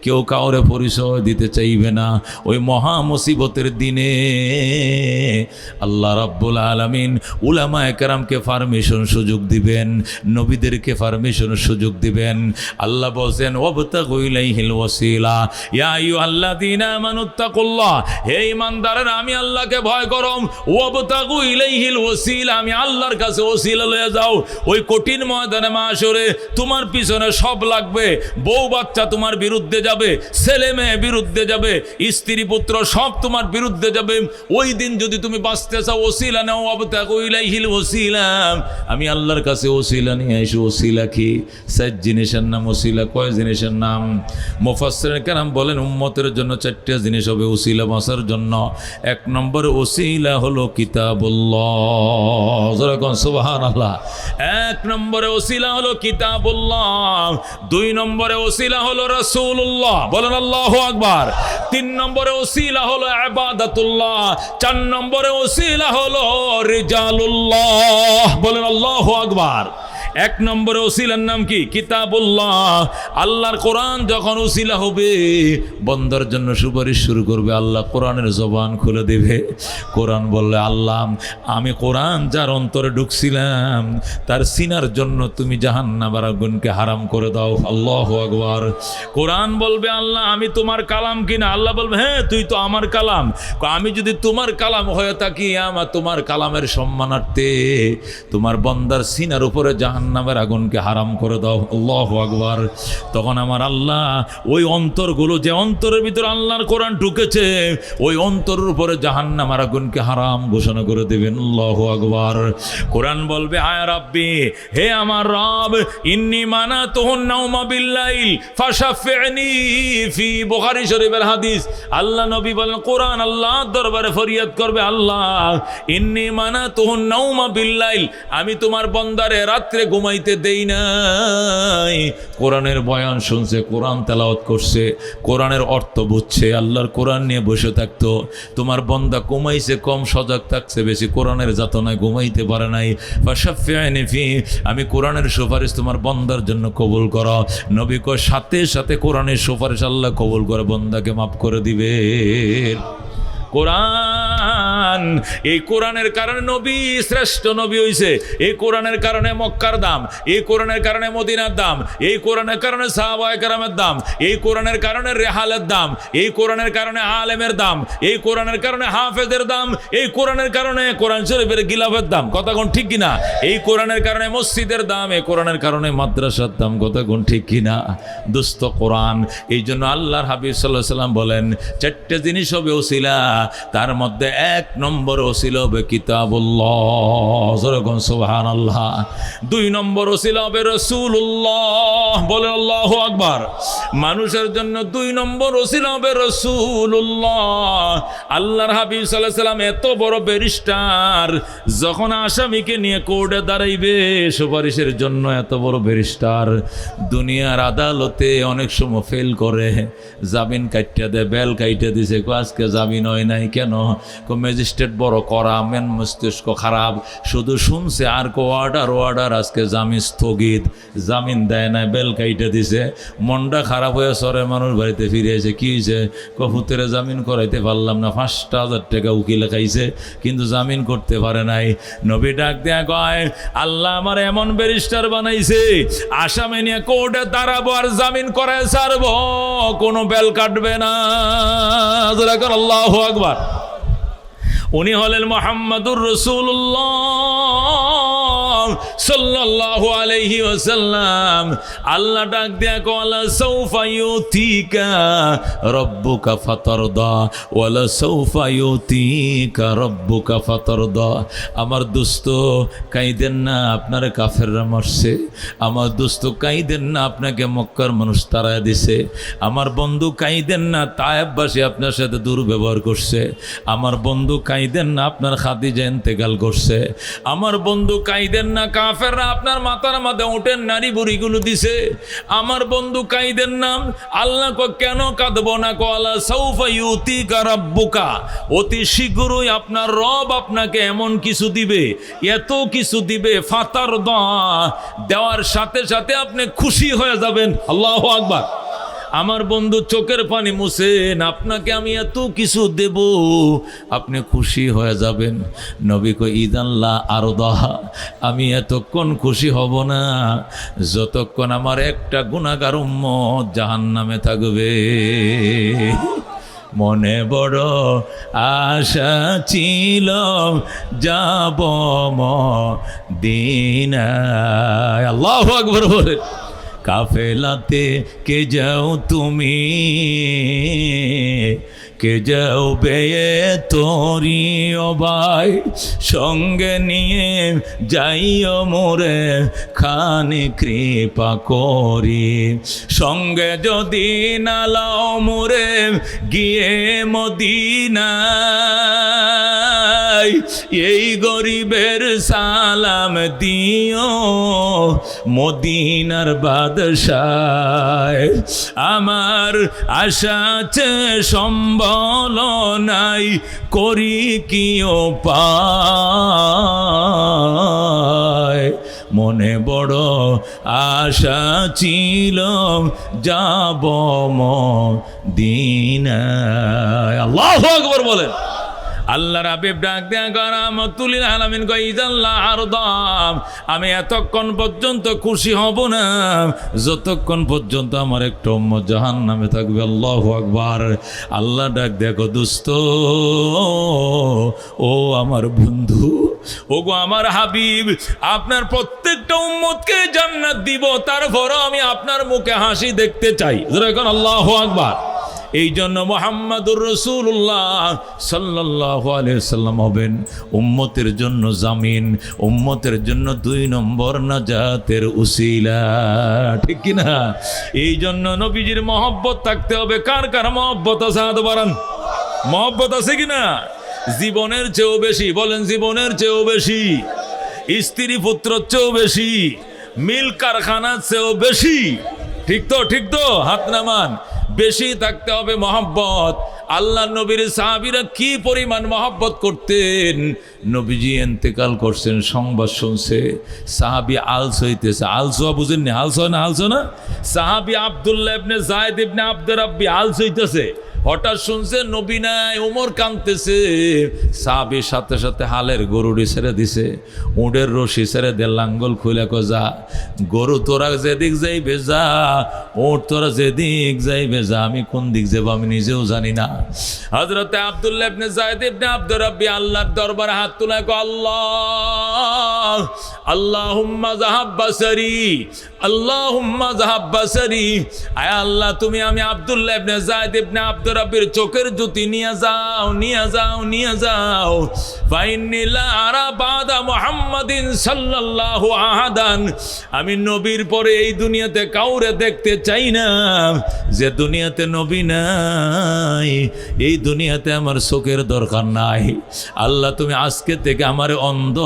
কেউ কাউরে পরিচয় দিতে চাইবে না। ওই মহা মুসিবতের দিনে আল্লাহ রাব্বুল আলামিন উলামায়ে কেরামকে পারমিশন সুযোগ দিবেন, নবীদেরকে পারমিশন সুযোগ দিবেন। আল্লাহ বলেন, ওয়াবতাগু ইলাইহিল ওয়াসিলা ইয়া আইয়ুহাল্লাযীনা আমানুত্তাকুল্লাহ। হে ঈমানদারেরা, আমি আল্লাহকে ভয় করো। ওয়াবতাগু ইলাইহিল ওয়াসিলা, আমি আল্লাহর কাছে ওসিলা লয়ে যাও। ওই কঠিন ময়দানে মাশরে তোমার পিছনে সব লাগবে, বউ বাচ্চা তোমার বিরুদ্ধে যাবে, ছেলে মেয়ে বিরুদ্ধে যাবে, স্ত্রী পুত্র সব তোমার বিরুদ্ধে যাবে। ওই দিন যদি তুমি বাঁচতে চাও, ওসিলা নাও। ওয়াবতাগু ইলাইহিল ওসিলা, আমি আল্লাহর কাছে ওসিলা নিয়ে এসো। ওসিলা কি? 4 জিনিসের নাম ওসিলা। কয় জিনিসের নাম? মুফাসসিরিন কেরাম বলেন, উম্মতের জন্য 4টা জিনিস হবে ওসিলা বাঁচার জন্য। 1 নম্বর ওসিলা হলো কিতাবুল্লাহ। যারা কোন সুবহানাল্লাহ। 1 নম্বরে ওসিলা হলো কিতাবুল্লাহ। 2 নম্বরে ওসিলা হলো রাসূলুল্লাহ, বলেন আল্লাহু আকবার। 3 নম্বরে ওসিলা হলো ইবাদাতুল্লাহ। 4 নম্বরে ওসিলা হলো রিজালুল্লাহ, বলেন আল্লাহু আকবার। 1 নম্বরে ওসিলার নাম কি? কিতাবুল্লাহ। আল্লাহর কোরআন যখন ওসিলা হবে, বন্দার জন্য সুপারিশ শুরু করবে। আল্লাহ কোরআনের জবান খুলে দেবে। কোরআন বললে, আল্লাহ আমি কোরআন যার অন্তরে ঢুকছিলাম তার সিনার জন্য তুমি জাহান্নামের আগুনকে হারাম করে দাও। আল্লাহু আকবার। কোরআন বলবে, আল্লাহ আমি তোমার কালাম কিনা? আল্লাহ বলবে, হ্যাঁ তুই তো আমার কালাম। আমি যদি তোমার কালাম হয়ে থাকি, আমার তোমার কালামের সম্মানার্থে তোমার বন্দার সিনার উপরে জাহান্নামের আগুনকে হারাম করে দাও। আল্লাহু আকবার। তখন আমার আল্লাহ ওই অন্তরগুলো, যে অন্তরের ভিতরে আল্লাহর কোরআন ঢুকেছে, ওই অন্তরের উপরে জাহান্নামের আগুনকে হারাম ঘোষণা করে দেবেন। আল্লাহু আকবার। কোরআন বলবে, আয় রাব্বি, হে আমার রব, ইন্নী মানাতুহুন নাওমা বিল্লাইল ফাশাফি'নি ফি। বুখারী শরীফের হাদিস। আল্লাহ নবী বলেন, কোরআন আল্লাহর দরবারে ফরিয়াদ করবে, আল্লাহ ইন্নী মানাতুহুন নাওমা বিল্লাইল, আমি তোমার বন্দারে রাত্রে ঘুমাইতে দেই নাই। কোরআনের বয়ান শুনছে, কোরআন তেলাওয়াত করছে, কোরআনের অর্থ বুঝছে, আল্লাহর কোরআন নিয়ে বসে থাকতো। তোমার বন্দা ঘুমাইছে কম, সজাগ থাকছে বেশি, কোরআনের যাতনায় ঘুমাইতে পারে নাই। ফাশাফি'নি ফি, আমি কোরআনের সুপারিশ তোমার বন্দার জন্য কবুল করো। নবী কয়, সাথে সাথে কোরআনের সুপারিশ আল্লাহ কবুল করে বন্দাকে মাফ করে দিবে। কোরআন, এই কোরআনের কারণে নবী শ্রেষ্ঠ নবী হইছে। এই কোরআনের কারণে মক্কার দাম, এই কোরআনের কারণে মদিনার দাম, এই কোরআনের কারণে সাহাবায়ে কেরামের দাম, এই কোরআনের কারণে রেহালের দাম, এই কোরআনের কারণে আলেমের দাম, এই কোরআনের কারণে হাফেজের দাম, এই কোরআনের কারণে কোরআন শরীফের গিলাফের দাম। কথা কোন ঠিক কিনা? এই কোরআনের কারণে মসজিদের দাম, এই কোরআনের কারণে মাদ্রাসার দাম। কথা কোন ঠিক কিনা? দুস্থ কোরআন। এই জন্য আল্লাহর হাবিব সাল্লাল্লাহু আলাইহি ওয়াসাল্লাম বলেন, 4টা জিনিস হবে ওসিলা, তার মধ্যে 1 নম্বর ওসিলা হবে কিতাবুল্লাহ। যেরকম সুবহানাল্লাহ। 2 নম্বর ওসিলা হবে রাসূলুল্লাহ, বলে আল্লাহু আকবার। মানুষের জন্য 2 নম্বর ওসিলা হবে রাসূলুল্লাহ। আল্লাহর হাবিব সাল্লাল্লাহু আলাইহি ওয়াসাল্লাম এত বড় ব্যারিস্টার, যখন আসামিকে নিয়ে কোর্টে দাঁড়াইবে সুপারিশের জন্য, এত বড় ব্যারিস্টার, দুনিয়ার আদালতে অনেক সময় ফেল করে, জামিন কাইটা দেয়, বেল কাইটা দিছে, আজকে জামিন হয় নাই কেন? ম্যাজিস্ট্রেট ম্যাজিস্ট্রেট বড় করা, মেন মস্তিষ্ক খারাপ, শুধু শুনছে আর অর্ডার, আজকে জামিন স্থগিত, জামিন দেয় না, বেল কাইটে দিছে, মনটা খারাপ হয়ে সরে মানুষ বাড়িতে ফিরে এসে কি হয়েছে, কপুতেরে জামিন করাইতে পারলাম না, 5,000 টাকা উকিলে খাইছে কিন্তু জামিন করতে পারে নাই। নবী ডাক দেয়া কয়, আল্লাহ আমার এমন ব্যারিস্টার বানাইছে, আসামি নিয়ে কোর্টে দাঁড়াবো আর জামিন করায় ছাড়বো, কোনো বেল কাটবে না। আল্লাহু আকবার। উনি হলেন মুহাম্মাদুর রাসূলুল্লাহ সাল্লাল্লাহু আলাইহি ওয়াসাল্লাম। আল্লাহ ডাক দেয়া কলা সাউফা ইউতিকা রাব্বুকা ফাতারদা ওয়ালা সাউফা ইউতিকা রাব্বুকা ফাতারদা। আমার দোস্ত কাইদেন না, আপনার কাফেররা মারছে। আমার দোস্ত কাইদেন না, আপনাকে মক্কার মানুষ তাড়ায় দিছে। আমার বন্ধু কাইদেন না, তায়েববাসী আপনার সাথে দুর্ব্যবহার করছে। আমার বন্ধু কাইদেন না, আপনার খাদিজা ইন্তেকাল করছে। আমার বন্ধু কাইদেন না, কাফেররা আপনার মাথার মাঝে উঠেন নারী বুড়িগুলো দিছে। আমার বন্ধু কাইদেন না। আল্লাহ কেন কাঁদবো না, কলা সাউফা ইউতিকা রাব্বুকা, অতি শীঘ্রই আপনার রব আপনাকে এমন কিছু দিবে, এত কিছু দিবে, ফাতার দেওয়ার সাথে সাথে আপনি খুশি হয়ে যাবেন। আল্লাহু আকবার। আমার বন্ধু চোখের পানি মুছেন, আপনাকে আমি এত কিছু দেব, আপনি খুশি হয়ে যাবেন। নবী কই ইদাল্লাহ আরদাহা, আমি এতক্ষণ খুশি হব না যতক্ষণ আমার একটা গুনাহগার উম্মত জাহান্নামে থাকবে। মনে বড় আশা ছিল যাব মদিনায়। আল্লাহু আকবার বলে। কাফেলাতে কে যাও তুমি, কে যাও বেয়ে তোরি ও ভাই, সঙ্গে নিয়ে যাইও মোরে খানি কৃপা করি। সঙ্গে যদি না লাও মোরে গিয়ে মদিনায়, এই গরিবের সালাম দিও মদিনার বাদশাহ। আমার আশা আছে সম্বল নাই, করি কি উপায়। মনে বড় আশা ছিল যাব মদিনায়। আল্লাহু আকবার বলেন। আল্লাহর হাবিব ডাক দেয়া রাহমাতুল লিল আলামিন কই ইজাল্লাহ আরদাম, আমি এতক্ষণ পর্যন্ত খুশি হব না যতক্ষণ পর্যন্ত আমার একটা উম্মত জাহান্নামে থাকবে। আল্লাহু আকবার। আল্লাহ ডাক দেখো দোস্ত, ও আমার বন্ধু, ও গো আমার হাবিব, আপনার প্রত্যেকটা উম্মতকে জান্নাত দিব, তারপরও আমি আপনার মুখে হাসি দেখতে চাই। এখন আল্লাহু আকবার। এই জন্য মুহাম্মাদুর রাসূলুল্লাহ সাল্লাল্লাহু আলাইহি সাল্লাম হবেন উম্মতের জন্য জামিন, উম্মতের জন্য 2 নম্বর নাজাতের উসিলা। ঠিক কি না? এই জন্য নবীজির মহব্বত থাকতে হবে। কার কার মহব্বত আছে হাত বাড়ান। মহব্বত আছে কিনা? জীবনের চেয়েও বেশি, বলেন জীবনের চেয়েও বেশি, স্ত্রী পুত্রের চেয়েও বেশি, মিল কারখানার চেয়েও বেশি। ঠিক তো? ঠিক তো? হাত নামান। বেশি থাকতে হবে মহব্বত। আল্লাহ নবীর সাহাবীরা কি পরিমাণ মহব্বত করতেন। নবীজি ইন্তেকাল করছেন, সংবাদ শুনছে, সাহাবী আলস হইতেছে। আলসোয়া বুঝেননি? আলসো না, আলসো না। সাহাবী আব্দুল্লাহ ইবনে যায়েদ ইবনে আব্দুর রাব্বি আলস হইতেছে। হঠাৎ শুনছে নবী নাই, ওমর কাঁদতেছে। সাহাবীর সাথে সাথে হালের গরুটি ছেড়ে দিছে, উটের রশি ছেড়ে দে, লাঙ্গল খুলে যা, গরু তোরা যেদিক যাইবে যা, উট তোরা যেদিক যাইবে যা, আমি কোন দিক যাবো আমি নিজেও জানি না। হযরতে আব্দুল্লাহ ইবনে যায়েদ ইবনে আব্দুর রাব্বি আল্লাহর দরবারে হাত তুলে আল্লাহ, আল্লাহুম্মা যাহাব বাসারি, আল্লাহুম্মা যাহাব বাসারি। আয় আল্লাহ, তুমি আমি আব্দুল্লাহ ইবনে যায়েদ ইবনে আব্দুর রাব্বির চোখের জ্যোতি নিয়ে যাও, নিয়ে যাও, নিয়ে যাও। ফাইন্নী লা আরা বাদা মুহাম্মাদিন সাল্লাল্লাহু আহাদান, আমি নবীর পরে এই দুনিয়াতে কাউরে দেখতে চাই না। যে দুনিয়াতে নবী নাই, এই দুনিয়াতে আমার চোখের দরকার নাই। আল্লাহ তুমি আজকে থেকে আমারে অন্ধ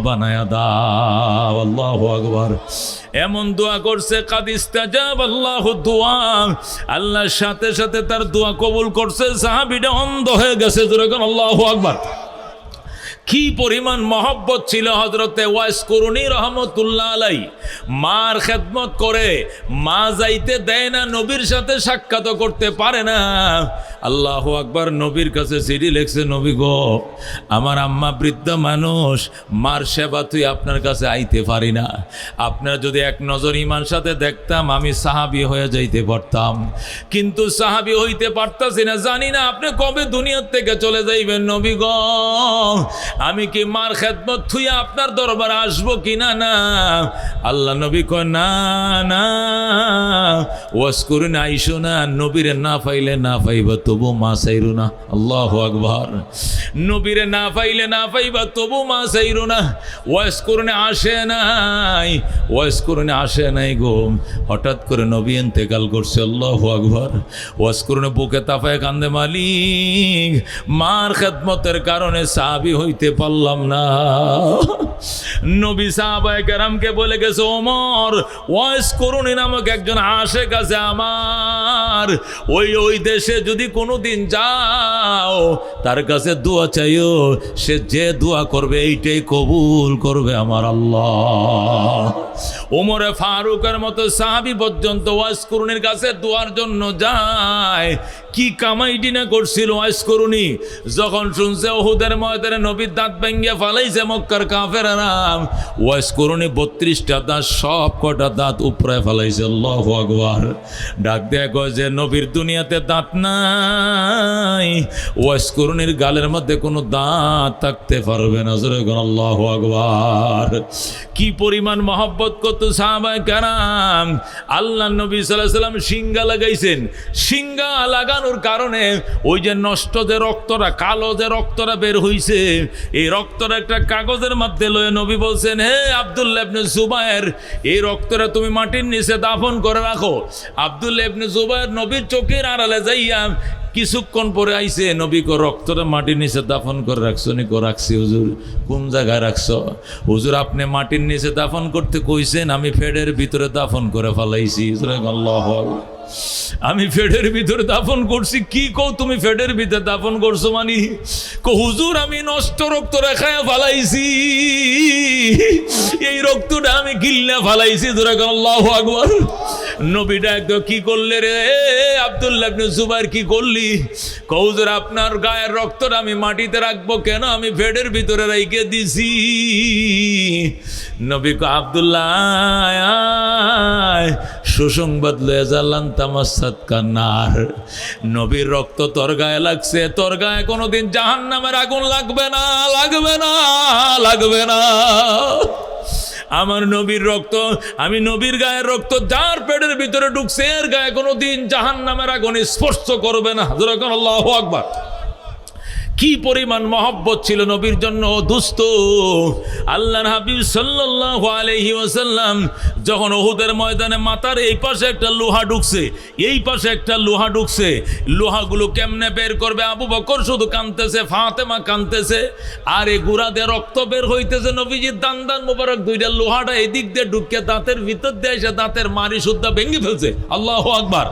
বানায়া দাও। আল্লাহু আকবার। এমন দোয়া করছে, কাদ ইস্তাজাব আল্লাহু দুআ, আল্লাহর সাথে সাথে তার দোয়া কবুল করছে। সাহাবীটা অন্ধ হয়ে গেছে। যেরকম আল্লাহু আকবার। কি পরিমাণ মহব্বত ছিল হযরতে ওয়াইস করুনি রহমতুল্লাহ আলাই। মার খেদমত করে, মা যাইতে দেয় না, নবীর সাথে সাক্ষাৎ করতে পারে না। আল্লাহু আকবার, নবীর কাছে চিঠি লিখছে, নবী গো আমার আম্মা বৃদ্ধ মানুষ, মার সেবা তুই আপনার কাছে আইতে পারি না, আপনার যদি এক নজর ইমান সাথে দেখতাম আমি সাহাবী হয়ে যাইতে পারতাম, কিন্তু সাহাবী হইতে পারতাছি না। জানি না আপনি কবে দুনিয়ার থেকে চলে যাইবেন নবী গো, আমি কি মার খেদমত থুইয়া আপনার দরবারে আসবো কিনা? না। আল্লাহ নবী কয় না না, ওয়াজ করুন আইসো না, নবীরে না পাইলে না পাইবা তবু মা চাইরো না। আল্লাহু আকবার, নবীরে না পাইলে না পাইবা তবু মা চাইরো না। ওয়াজ করুন আসে নাই, ওয়াজ করুন আসে নাই গো। হঠাৎ করে নবী ইন্তেকাল করছে। আল্লাহু আকবার, ওয়াজ করুন বুকে তাফায় কান্দে, মালিক মার খেদমতের কারণে সাহাবী হইতে পারলাম না। নবী সাহাবায়ে কেরামকে বলে গেছে, ওমর ওয়াজ করুন নামক একজন আশেক আছে আমার, ওই দেশে যদি কোনোদিন যাও তার কাছে দোয়া চাইও, সে যে দোয়া করবে এইটাই কবুল করবে আমার আল্লাহ। ওমরে ফারুকের মতো সাহাবী পর্যন্ত ওয়াজ করুনের কাছে দোয়ার জন্য যায়। কি কামাইটি না করছিল ওয়াজ করুনি, যখন শুনছে উহুদের ময়দানে নবীর দাঁত ভেঙে ফালাইছে মক্কার কাফেররা, ওয়াজ করুনি 32টা দাঁত সব কটা দাঁত উপরে ফালাইছে। আল্লাহু আকবার, ডাক দেয়া কয় যে নবীর দুনিয়াতে দাঁত নাই, ওয়াজ করুনির গালের মধ্যে কোনো দাঁত থাকতে পারবে না। আল্লাহু আকবার, কি পরিমাণ মহব্বত করতো সাহাবায়ে কেরাম। আল্লাহ নবী সাল্লাল্লাহু আলাইহি সাল্লাম সিংহা লাগাইছেন, সিংহা লাগানোর কারণে ওই যে নষ্ট যে রক্তটা, কালো যে রক্তটা বের হইছে, এই রক্তটা একটা কাগজের মধ্যে লয়ে নবী বলছেন, হে আব্দুল্লাহ ইবনে জুবায়ের, এই রক্তটা তুমি মাটির নিচে দাফন করে রাখো। আব্দুল্লাহ ইবনে জুবায়ের নবীর চোখের আড়ালে যাইয়া কিছুক্ষণ পরে আইছে, নবী কো রক্তটা মাটির নিচে দাফন করে রাখছো? নিকো রাখছি হুজুর। কোন জায়গায় রাখছো? হুজুর আপনি মাটির নিচে দাফন করতে কইছেন, আমি ফেডের ভিতরে দাফন করে ফেলাইছি। আল্লাহু আকবার, আমি ফেডের ভিতরে দাফন করছি? কি কও তুমি ফেডের ভিতরে দাফন করছো? মানি কো হুজুর আমি নষ্ট রক্ত রেখায় ফালাইছি, এই রক্তটা আমি গিল্লা ফালাইছি। আল্লাহু আকবার, নবীটা একদম কি করলে রে আব্দুল্লাহ ইবনে জুবায়ের, কি করলি? কও হুজুর আপনার গায়ের রক্তটা আমি মাটিতে রাখবো কেন, আমি ফেডের ভিতরে রেখে দিছি। নবী কো আব্দুল্লাহ সুসংবাদ লয়ে জানলাম তামাসাত কান্নার, নবীর রক্ত তোর গায়ে লাগছে, তোর গায়ে কোনোদিন জাহান্নামের আগুন লাগবে না, লাগবে না, লাগবে না। আমার নবীর রক্ত, আমি নবীর গায়ের রক্ত যার পেটের ভিতরে ঢুকছে এর গায়ে কোনোদিন জাহান্নামের আগুন স্পর্শ করবে না। আল্লাহু আকবার, কি পরিমাণ মহব্বত ছিল নবীর জন্য। দোস্ত, আল্লাহর হাবিব সাল্লাল্লাহু আলাইহি ওয়াসাল্লাম যখন উহুদের ময়দানে মাথার এই পাশে একটা লোহা ঢুকছে, এই পাশে একটা লোহা ঢুকছে, লোহাগুলো কেমনে বের করবে? আবু বকর শুধু কাঁদতেছে, ফাতেমা কাঁদতেছে, আর এই গুড়া দিয়ে রক্ত বের হইতেছে। নবীজির দান দান মোবারক দুইটা লোহাটা এদিক দিয়ে ঢুকে দাঁতের ভিতর দিয়ে এসে দাঁতের মারি সুদ্ধা ভেঙে ফেলছে। আল্লাহু আকবার,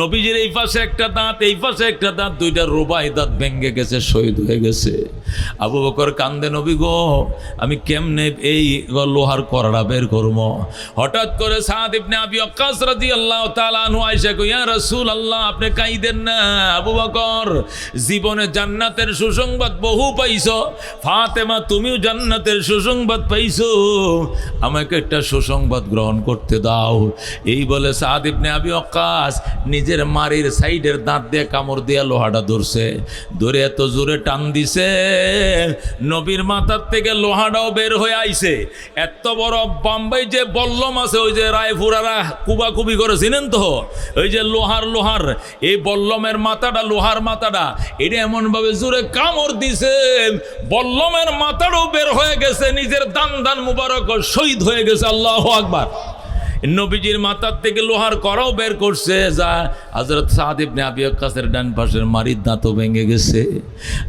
নবীজির এই পাশে একটা দাঁত, এই পাশে একটা দাঁত, দুইটা রুবাই দাঁত ভেঙে গেছে, শহীদ হয়ে গেছে। আবু বকর কান্দে, নবী গো আমি কেমনে এই লোহার কড়া বের করবো? হঠাৎ করে সাদ ইবনে আবি ওয়াক্কাস রাদিয়াল্লাহু তাআলা আনহু আয়েশা কই, ইয়া রাসূলুল্লাহ আপনি কাইদেন না। আবু বকর জীবনে জান্নাতের সুসংবাদ বহু পাইছো, ফাতেমা তুমিও জান্নাতের সুসংবাদ পাইছো, আমাকে একটা সুসংবাদ গ্রহণ করতে দাও। এই বলে সাদ ইবনে আবি ওয়াক্কাস নিজের মারির সাইডের দাঁত দিয়ে কামড় দিয়া লোহাটা ধরছে, ধরে এত জোরে টান দিছে নবীর মাথার থেকে লোহাটাও বের হয়ে আইছে। এত বড় বাম্বাই যে বল্লম আছে, ওই যে রায়পুরারা কুবাকুবি করে চিনেন তো, ওই যে লোহার এই বল্লমের মাথাটা, লোহার মাথাটা, এটা এমন ভাবে জোরে কামড় দিছে বল্লমের মাথাটাও বের হয়ে গেছে, নিজের দান দান মুবারক শহীদ হয়ে গেছে। আল্লাহু আকবার, নবীজির মাথার থেকে লোহার কড়াও বের করছে, যা হযরত সাদ ইবনে আবি ওয়াক্কাসের ডান পাশের মারির দাঁতও ভেঙে গেছে।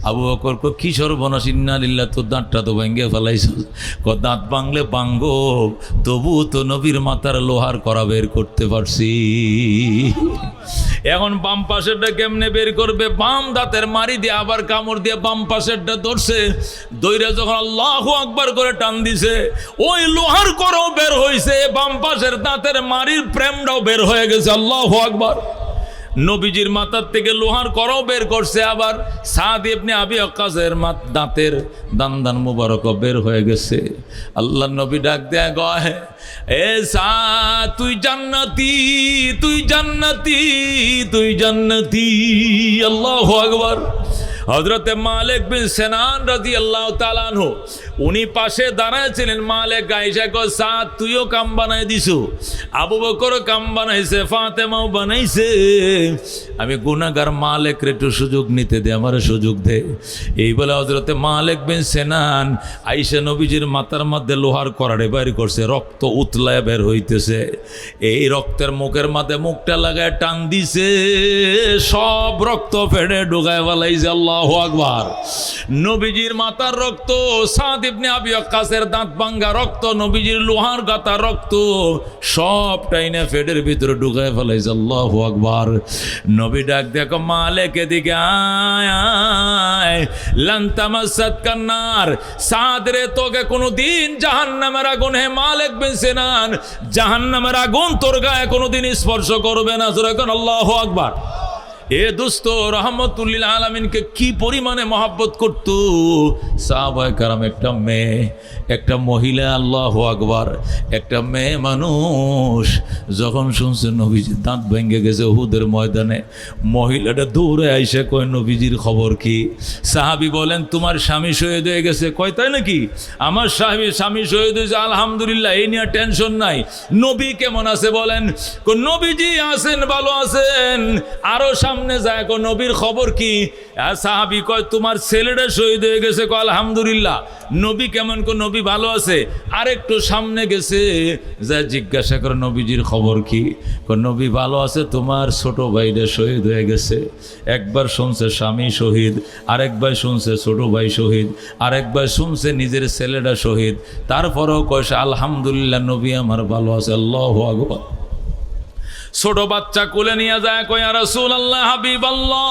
আবু বকর কো কি সর্বনাশ, ইন্না লিল্লাহি, তোর দাঁতটা তো ভেঙে ফেলাইছ। কো দাঁত ভাঙলে ভাঙো, তবু তো নবীর মাথার লোহার কড়া বের করতে পারছি। এখন বাম পাশেরটা কেমনে বের করবে? বাম দাঁতের মারি দিয়ে আবার কামড় দিয়ে বাম পাশেরটা ধরছে, দইরা যখন আল্লাহু আকবার করে টান দিছে, ওই লোহার করও বের হয়েছে, বাম পাশের দাঁতের মারির প্রেমটাও বের হয়ে গেছে। আল্লাহু আকবার। নবীজির মাথার থেকে লোহার করও বের করছে, আবার সাদ ইবনে আবি ওয়াক্কাসের দাঁতের দান মুবারক বের হয়ে গেছে। আল্লাহ নবী ডাক দেয়া গয়, এ সাদ তুই জান্নাতি, তুই জান্নাতি, তুই জান্নাতি। আল্লাহু আকবার। হযরতে মালিক বিন সিনান রাদিয়াল্লাহু তাআলা আনহু উনি পাশে দাঁড়ায় ছিলেন। মালিক আয়েশা কয়, সাদ তুইও কাম বানাই দিছু, আবু বকরও কাম বানাইছে, ফাতেমাও বানাইছে, আমি গুনাহগার মালিকরে একটু সুযোগ নিতে দে, আমারে সুযোগ দে। এই বলে হযরতে মালিক বিন সিনান আয়েশা নবীজির মাথার মধ্যে লোহার কড়াড়ে বের করছে, রক্ত উতলায় বের হইতেছে। এই রক্তের মুখের মধ্যে মুখটা লাগায় টান দিছে, সব রক্ত ফেড়ে ঢুকায় ফেলাইছে। আল্লাহু আকবার। নবীজির মাথার রক্ত, সাদ ইবনে আবি ওয়াক্কাসের দাঁত ভাঙ্গা রক্ত, নবীজির লোহার গাতা রক্ত, সব টাইনে ফেডের ভিতরে ঢুকায় ফেলাইছে। আল্লাহু আকবার। নবী ডাক দেখো, মালিক এদিকে আয় আয়, লান তামাসসাতকান নার। সাদ রে তোকে কোনোদিন জাহান্নামের আগুন, হে মালিক বিন সিনান, জাহান্নামের আগুন তোর গায়ে কোনোদিন স্পর্শ করবে না। জোরে কোন আল্লাহু আকবার। এ দোস্ত রহমতুল্লিল আলামিনকে কি পরিমাণে মহব্বত করত সাহাবায়ে কেরাম। একটা মেয়ে, একটা মহিলা, আল্লাহু আকবার, একটা মেয়ে মানুষ যখন শুনছে নবীজির দাঁত ভেঙে গেছে উহুদের ময়দানে, মহিলাটা দৌড়ে আইসে কয়, নবীজির খবর কি? সাহাবী বলেন, তোমার স্বামী শহীদ হয়ে গেছে। কয় তাই নাকি? আমার স্বামী শহীদ হয়েছে, আলহামদুলিল্লাহ, এই নিয়ে টেনশন নাই। নবী কেমন আছে বলেন? নবীজি আছেন, ভালো আছেন। আরো সামনে যায়, নবীর খবর কি? সাহাবী কয়, তোমার ছেলেটা শহীদ হয়ে গেছে। কয় আলহামদুলিল্লাহ। নবী কেমন? নবী ভালো আছে। আরেকটু সামনে গেছে, যা জিজ্ঞাসা করে নবীজির খবর কি? নবী ভালো আছে, তোমার ছোট ভাইটা শহীদ হয়ে গেছে। একবার শুনছে স্বামী শহীদ, আরেকবার শুনছে ছোট ভাই শহীদ, আরেকবার শুনছে নিজের ছেলেটা শহীদ। তারপরেও কয়সে আলহামদুলিল্লাহ, নবী আমার ভালো আছে। আল্লাহু আকবার। ছোট বাচ্চা কোলে নিয়ে যায়, কয় ইয়া রাসূলুল্লাহ, হাবিবাল্লাহ,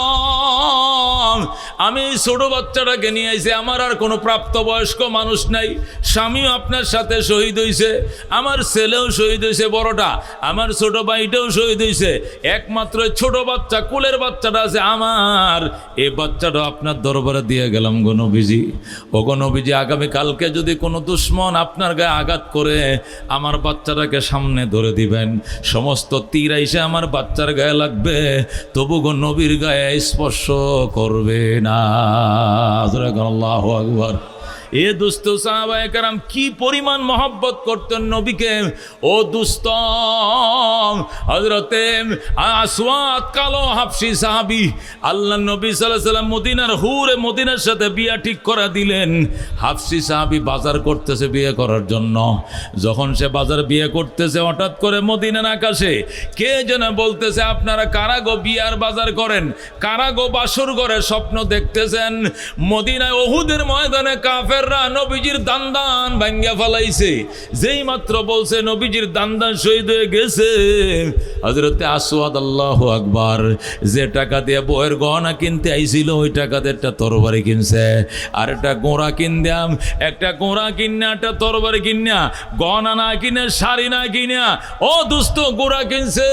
আমি ছোট বাচ্চাটাকে নিয়ে আইছি, আমার আর কোনো প্রাপ্তবয়স্ক মানুষ নাই, স্বামীও আপনার সাথে শহীদ হয়েছে, আমার ছেলেও শহীদ হয়েছে বড়টা, আমার ছোট ভাইটাও শহীদ হয়েছে, একমাত্র ছোট বাচ্চা, কোলের বাচ্চাটা আছে আমার, এই বাচ্চাটা আপনার দরবারে দিয়ে গেলাম গো নবীজি। ও গো নবীজি, আগামীকালকে যদি কোনো দুশ্মন আপনার গায়ে আঘাত করে, আমার বাচ্চাটাকে সামনে ধরে দিবেন, সমস্ত তীর এসে আমার বাচ্চার গায়ে লাগবে, তবু গো নবীর গায়ে স্পর্শ করবে না। আল্লাহু আকবার। এ দুস্থ সাহাবায়ে কেরাম কি পরিমাণ মহব্বত করতেন নবীকে। ও দুস্থ হযরতে আসওয়াদ কালো হাবশী সাহাবী, আল্লাহ নবী সাল্লাল্লাহু আলাইহি সাল্লাম মদিনার হুরে মদিনার সাথে বিয়া ঠিক করে দিলেন। হাবশী সাহাবী বাজার করতেছে বিয়ে করার জন্য। যখন সে বাজার বিয়ে করতেছে, হঠাৎ করে মদিনার আকাশে কে যেন বলতেছে, আপনারা কারা গো বিয়ার বাজার করেন, কারা গো বাসর ঘরে স্বপ্ন দেখতেছেন? মদিনায় উহুদের ময়দানে কাফেররা নবীজির দান্দান ভাঙ্গা ফেলাইছে। যেই মাত্র বলছে নবীজির দান্দান শহীদ হয়ে গেছে, হযরতে আসওয়াদ, আল্লাহু আকবার, যে টাকা দিয়ে বউয়ের গহনা কিনতে আইছিল, ওই টাকাতে একটা তরবারি কিনছে, আর একটা গোড়া কিনদাম, একটা গোড়া কিনা, একটা তরবারি কিনা, গহনা না কিনে, শাড়ি না কিনা, ও দুস্থ গোড়া কিনছে,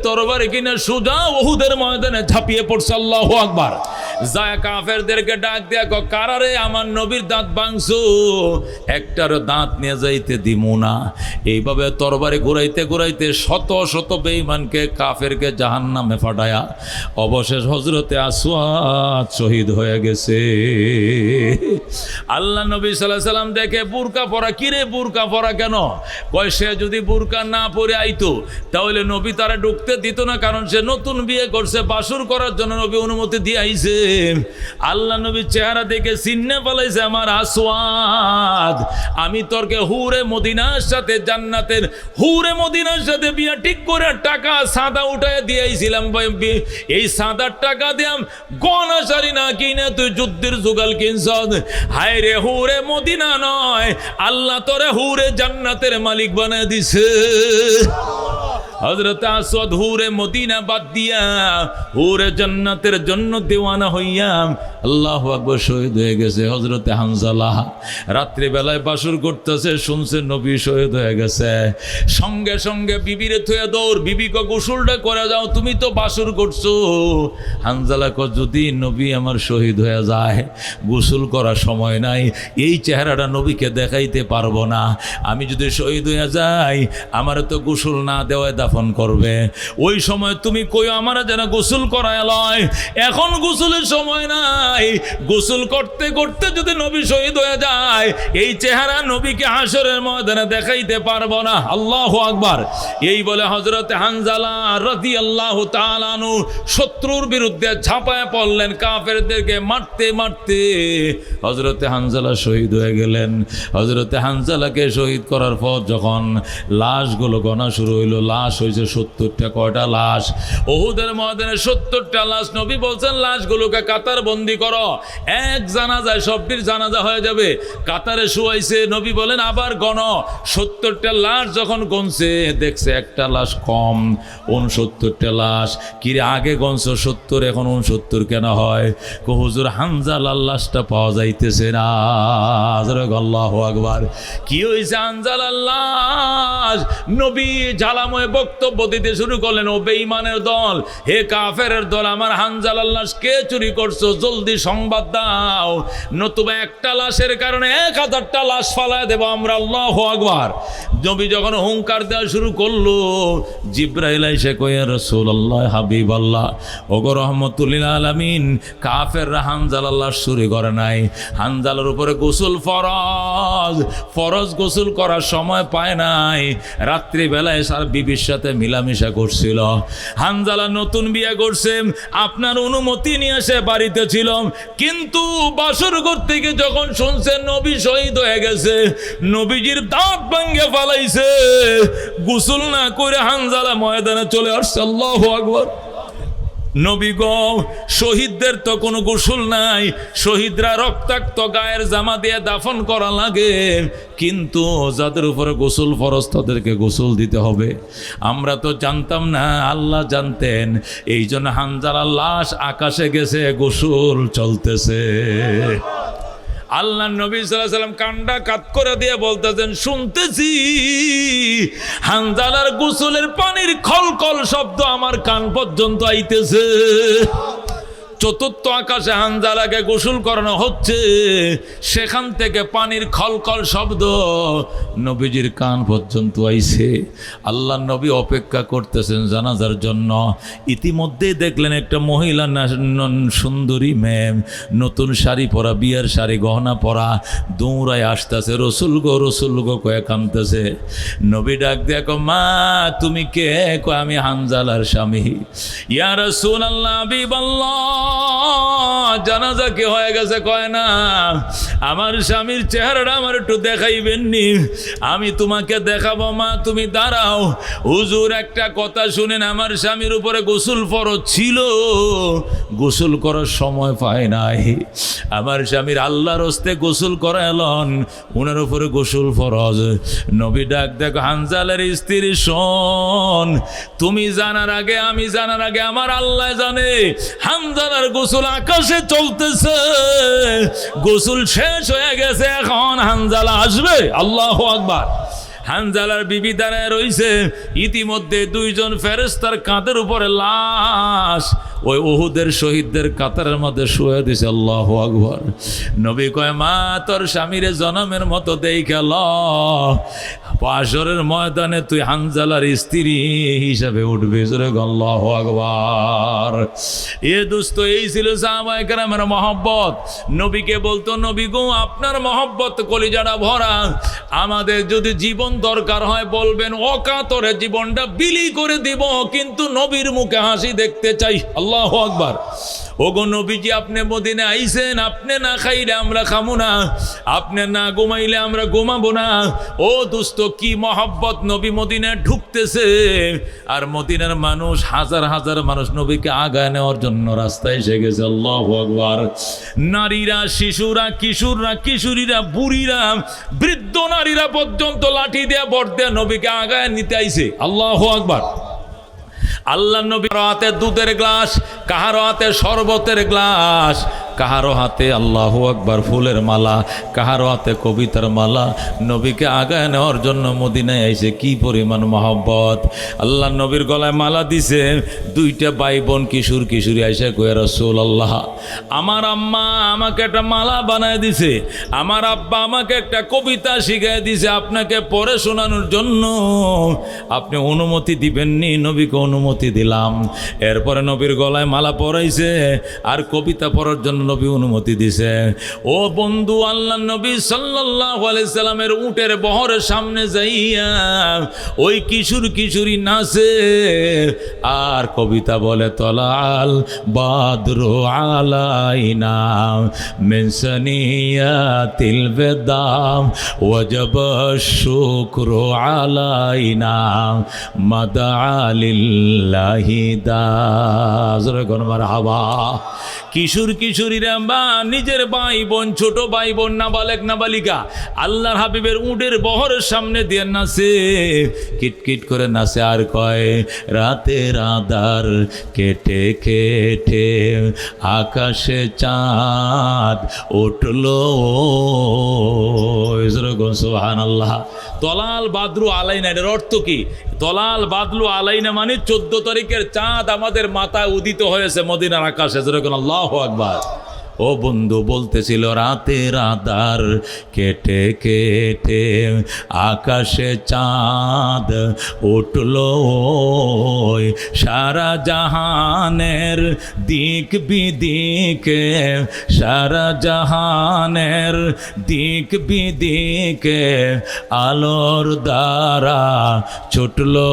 তরবারি কিনে সোজা উহুদের ময়দানে ঝাঁপিয়ে পড়ছে। আল্লাহু আকবার। যায় কাফেরদেরকে ডাক দিয়া, কারারে আমার নবীর দাঁত ভাঙছো, একটার দাঁত নিয়ে যাইতে দিমু না। এইভাবে তরবারি ঘুরাইতে ঘুরাইতে শত শত বেঈমানকে, কাফেরকে জাহান্নামে ফাটায়া অবশেষ হযরতে আসওয়াদ শহীদ হয়ে গেছে। আল্লাহ নবী সাল্লাল্লাহু আলাইহি সাল্লাম দেখে বুরকা পরা, কিরে বুরকা পরা কেন? কয় সে যদি বুরকা না পরে আইতো তাহলে নবী তারা ঢুকতে দিত না, কারণ সে নতুন বিয়ে করছে, বাসর করার জন্য নবী অনুমতি দিয়ে আইছে। আল্লাহ নবী চেহারা দেখে চিন্নে ফেলাইছে, আমার আসওয়াদ, আমি তোরকে হুরে মদিনার সাথে, জান্নাতের হুরে মদিনার সাথে বিয়া ঠিক করে টাকা সাদা উঠায় দিয়েছিলাম, এই সাদার টাকা দিয়াম গহনা শাড়ি না কিনে তুই যুদ্ধের জোগাল কিনছ। হায় রে, হুরে মদিনা নয়, আল্লাহ তোরে হুরে জান্নাতের মালিক বানায় দিছে। হযরত আসওয়াদ হুরে মদিনা বাদ দিয়া হুরে জান্নাতের জন্য দেওয়ানা হইয়া আল্লাহু আকবার শহীদ হয়ে গেছে। হযরতে হানজালা রাত্রি বেলায় বাসর করতেছে, শুনছে নবী শহীদ হয়ে গেছে। সঙ্গে সঙ্গে বিবিরে থুয়ে দৌড়, বিবিকে গোসলটা করে যাও, তুমি তো বাসর করছো। হানজালা কয় যদি নবী আমার শহীদ হয়ে যায়, গোসল করার সময় নাই, এই চেহারাটা নবীকে দেখাইতে পারবো না। আমি যদি শহীদ হয়ে যাই, আমার তো গোসল না দেওয়ায় দাফন করবে। ওই সময় তুমি কই আমার যেন গোসল করায় লয়, এখন গোসলের সময় নাই। গোসল করতে করতে যদি নবী শহীদ হয়ে যায়, এই চেহারা নবীকে হাসরের ময়দানে দেখাইতে পারবো না। আল্লাহু আকবার। এই বলে হযরত হানজালা রাদিয়াল্লাহু তাআলা আনহু শত্রুর বিরুদ্ধে ঝাঁপায় পড়লেন, কাফেরদেরকে মারতে মারতে হযরতে হানজালা শহীদ হয়ে গেলেন। হযরতে হানজালাকে শহীদ করার পর যখন লাশগুলো গণা শুরু হইল, লাশ হয়েছে 70টা। কয়টা লাশ? উহুদের ময়দানে 70টা লাশ। নবী বলছেন লাশগুলোকে কাতার বন্দি করো, এক জানাজায় সবটির জানাজা হয়ে যাবে। কাতারে শুয়াইছে। নবী বলেন আবার গণ। 70টা লাশ যখন গনছে, দেখছে একটা লাশ কম, 69টা লাশ। কিরে আগে গনছো 70, এখন 69 কেন হয়? হুজুর হানজালার লাশটা পাওয়া যাইতেছে না। আল্লাহু আকবার। কি হয়েছে? হানজালার লাশ। নবী ঝালাময় বক্তব্য দিতে শুরু করলেন, ও বেঈমানের দল, হে কাফেরের দল, আমার হানজালার লাশ কে চুরি করছো? জলদি সংবাদ দাও, নতুবা একটা লাশের কারণে 1000টা লাশ ফালায় দেব আমরা। আল্লাহু আকবার। নবী যখন হুঙ্কার দেওয়া শুরু করলো, জিব্রাইল এসে কয়ে রাসূলুল্লাহ, হাবিবাল্লাহ, ওগো রহমতুল্লিল আলামিন, কাফেররা হানজালার লাশ চুরি করে নাই। হানজালার উপরে গোসল ফরজ, ফরজ গোসল করার সময় পায় নাই। রাত্রিবেলায় সার বিবির সাথে মিলামিশা করছিল। হানজালা নতুন বিয়ে করছে, আপনার অনুমতি নিয়ে সে বাড়িতে ছিল, কিন্তু বাসর করতে গিয়ে যখন শুনছে নবী শহীদ হয়ে গেছে, নবীজির দাঁত ভাঙ্গে ফালাইছে। গোসল না করে হানজালা ময়দানে চলে আসছে। আল্লাহু আকবার। নবী গো, শহীদদের তো কোনো গোসল নাই, শহীদরা রক্তাক্ত গায়ের জামা দিয়ে দাফন করা লাগে, কিন্তু যাদের উপরে গোসল ফরজ তাদেরকে গোসল দিতে হবে। আমরা তো জানতাম না, আল্লাহ জানতেন। এই জন্য হানজালার লাশ আকাশে গেছে, গোসল চলতেছে। আল্লাহ নবী সাল্লাল্লাহু আলাইহি ওয়াসাল্লাম কান্ডা কাত করে দিয়ে বলতেছেন, শুনতেছি হানজালার গোসলের পানির খলখল শব্দ আমার কান পর্যন্ত আইতেছে। চতুর্থ আকাশে হানজালাকে গোসল করানো হচ্ছে, সেখান থেকে পানির খলখল শব্দ নবীজির কান পর্যন্ত আইছে। আল্লাহ নবী অপেক্ষা করতেছেন জানাজার জন্য। ইতিমধ্যেই দেখলেন একটা মহিলা, সুন্দরী মেয়ে, নতুন শাড়ি পরা, বিয়ের শাড়ি গহনা পরা, দৌড়ায় আসতেছে। রসুল গো কয়ে কাঁদতেছে। নবী ডাক দেখো, মা তুমি কে? কয় আমি হানজালার স্বামী। ইয়া রাসূলুল্লাহ, হাবিবাল্লাহ, জানাজা কি হয়ে গেছে? কয় না, আমার স্বামীর চেহারাটা আমার একটু দেখাইবেন নি? আমি তোমাকে দেখাবো। মা তুমি দাঁড়াও। হুজুর একটা কথা শুনেন, আমার স্বামীর উপরে গোসল ফরজ ছিল, গোসল করার সময় পায় নাই। আমার স্বামীর আল্লাহর হস্তে গোসল করাইলেন, ওনার উপরে গোসল ফরজ। নবী ডাক দেখো, হানজালার স্ত্রী শোন, তুমি জানার আগে, আমি জানার আগে আমার আল্লাহ জানে হানজালার গোসল আকাশে চলতেছে। গোসল শেষ হয়ে গেছে, এখন হানজালা আসবে। আল্লাহু আকবার। হানজালার বিবি দাঁড়ায় রইছে। ইতিমধ্যে 2জন ফেরেশতার কাঁধের উপরে লাশ ওই উহুদের শহীদদের কাতারের মধ্যে শুয়ে দিছে। আল্লাহু আকবার। নবী কয়, মা তোর স্বামীরে জনমের মতো দেখে ল, হাসরের ময়দানে তুই হানজালার স্ত্রী হিসাবে উঠবি। আল্লাহু আকবার। এ দোস্ত, এই ছিল সাহাবায়ে কেরামের মহব্বত। নবীকে বলতো, নবী গো আপনার মহব্বত কলিজাটা ভরা, আমাদের যদি জীবন দরকার হয় বলবেন, অকাতরে জীবনটা বিলি করে দিব, কিন্তু নবীর মুখে হাসি দেখতে চাই। আল্লাহু আকবার। ওগো নবীজি, আপনি মদিনা আইছেন, আপনি না খাইলে আমরা খামু না, আপনি না ঘুমাইলে আমরা ঘুমাবো না। ও দোস্ত, কি মহব্বত! নবী মদিনায় ঢুকতেছে, আর মদিনার মানুষ, হাজার হাজার মানুষ নবীকে আগায় নেওয়ার জন্য রাস্তায় এসে গেছে। আল্লাহু আকবার। নারীরা, শিশুরা, কিশোরীরা, বুড়িরা, বৃদ্ধ নারীরা পর্যন্ত লাঠি দিয়ে বট দিয়ে নবীকে আগায় নিতে আইছে। আল্লাহু আকবার। আল্লাহ নবী কারো হাতে দুধের গ্লাস, কাহারো হাতে শরবতের গ্লাস, কাহারো হাতে আল্লাহু আকবার ফুলের মালা, কাহারো হাতে কবিতার মালা। নবীকে আগায় নেওয়ার জন্য মদিনায় আইছে কি পরিমাণ মহব্বত। আল্লাহ নবীর গলায় মালা দিছে। দুইটা ভাই বোন কিশোর কিশোরী আইসা কয়ে রাসূলুল্লাহ, আমার আম্মা আমাকে একটা মালা বানায় দিছে, আমার আব্বা আমাকে একটা কবিতা শিখায় দিছে, আপনাকে পড়ে শোনানোর জন্য আপনি অনুমতি দিবেননি? নবীকে অনুমতি দিলাম। এরপরে নবীর গলায় মালা পরাইছে আর কবিতা পড়ার জন্য নবী অনুমতি দিছে। ও বন্ধু, আল্লাহ নবী সাল্লাল্লাহু আলাইহি সাল্লামের উটের বহরের সামনে যাইয়া ওই কিশোর কিশোরী নাচে আর কবিতা বলে, তলাল বাদরু আলাইনা মিন সানিয়াতিল বেদাম ওয়াজাব শুকরু আলাইনা মাদা লিল্লাহি দাজরে গনমার হাওয়া। কিশোর কিশোরীরা বা নিজের ভাই বোন, ছোট ভাই বোন, নাবালেক নাবালিকা আল্লাহর হাবিবের উটের বহরের সামনে দিয়ে নাচে, কিটকিট করে নাচে আর কয়, রাতের আধার কেটে কেটে আকাশে চাঁদ উঠলো সুবহানাল্লাহ। তলাল বাদরু আলাইনা, এর অর্থ কি? তলাল বাদলু আলাইনা মানে 14 তারিখের চাঁদ আমাদের মাথায় উদিত হয়েছে মদিনার আকাশে। যেরকম আল্লাহু আকবার। ও বন্ধু বলতেছিল, রাতের আধার কেটে কেটে আকাশে চাঁদ উঠলো, সারা জাহানের দিক বিদিকে, সারা জাহানের দিক বিদিকে আলোর দ্বারা ছুটলো,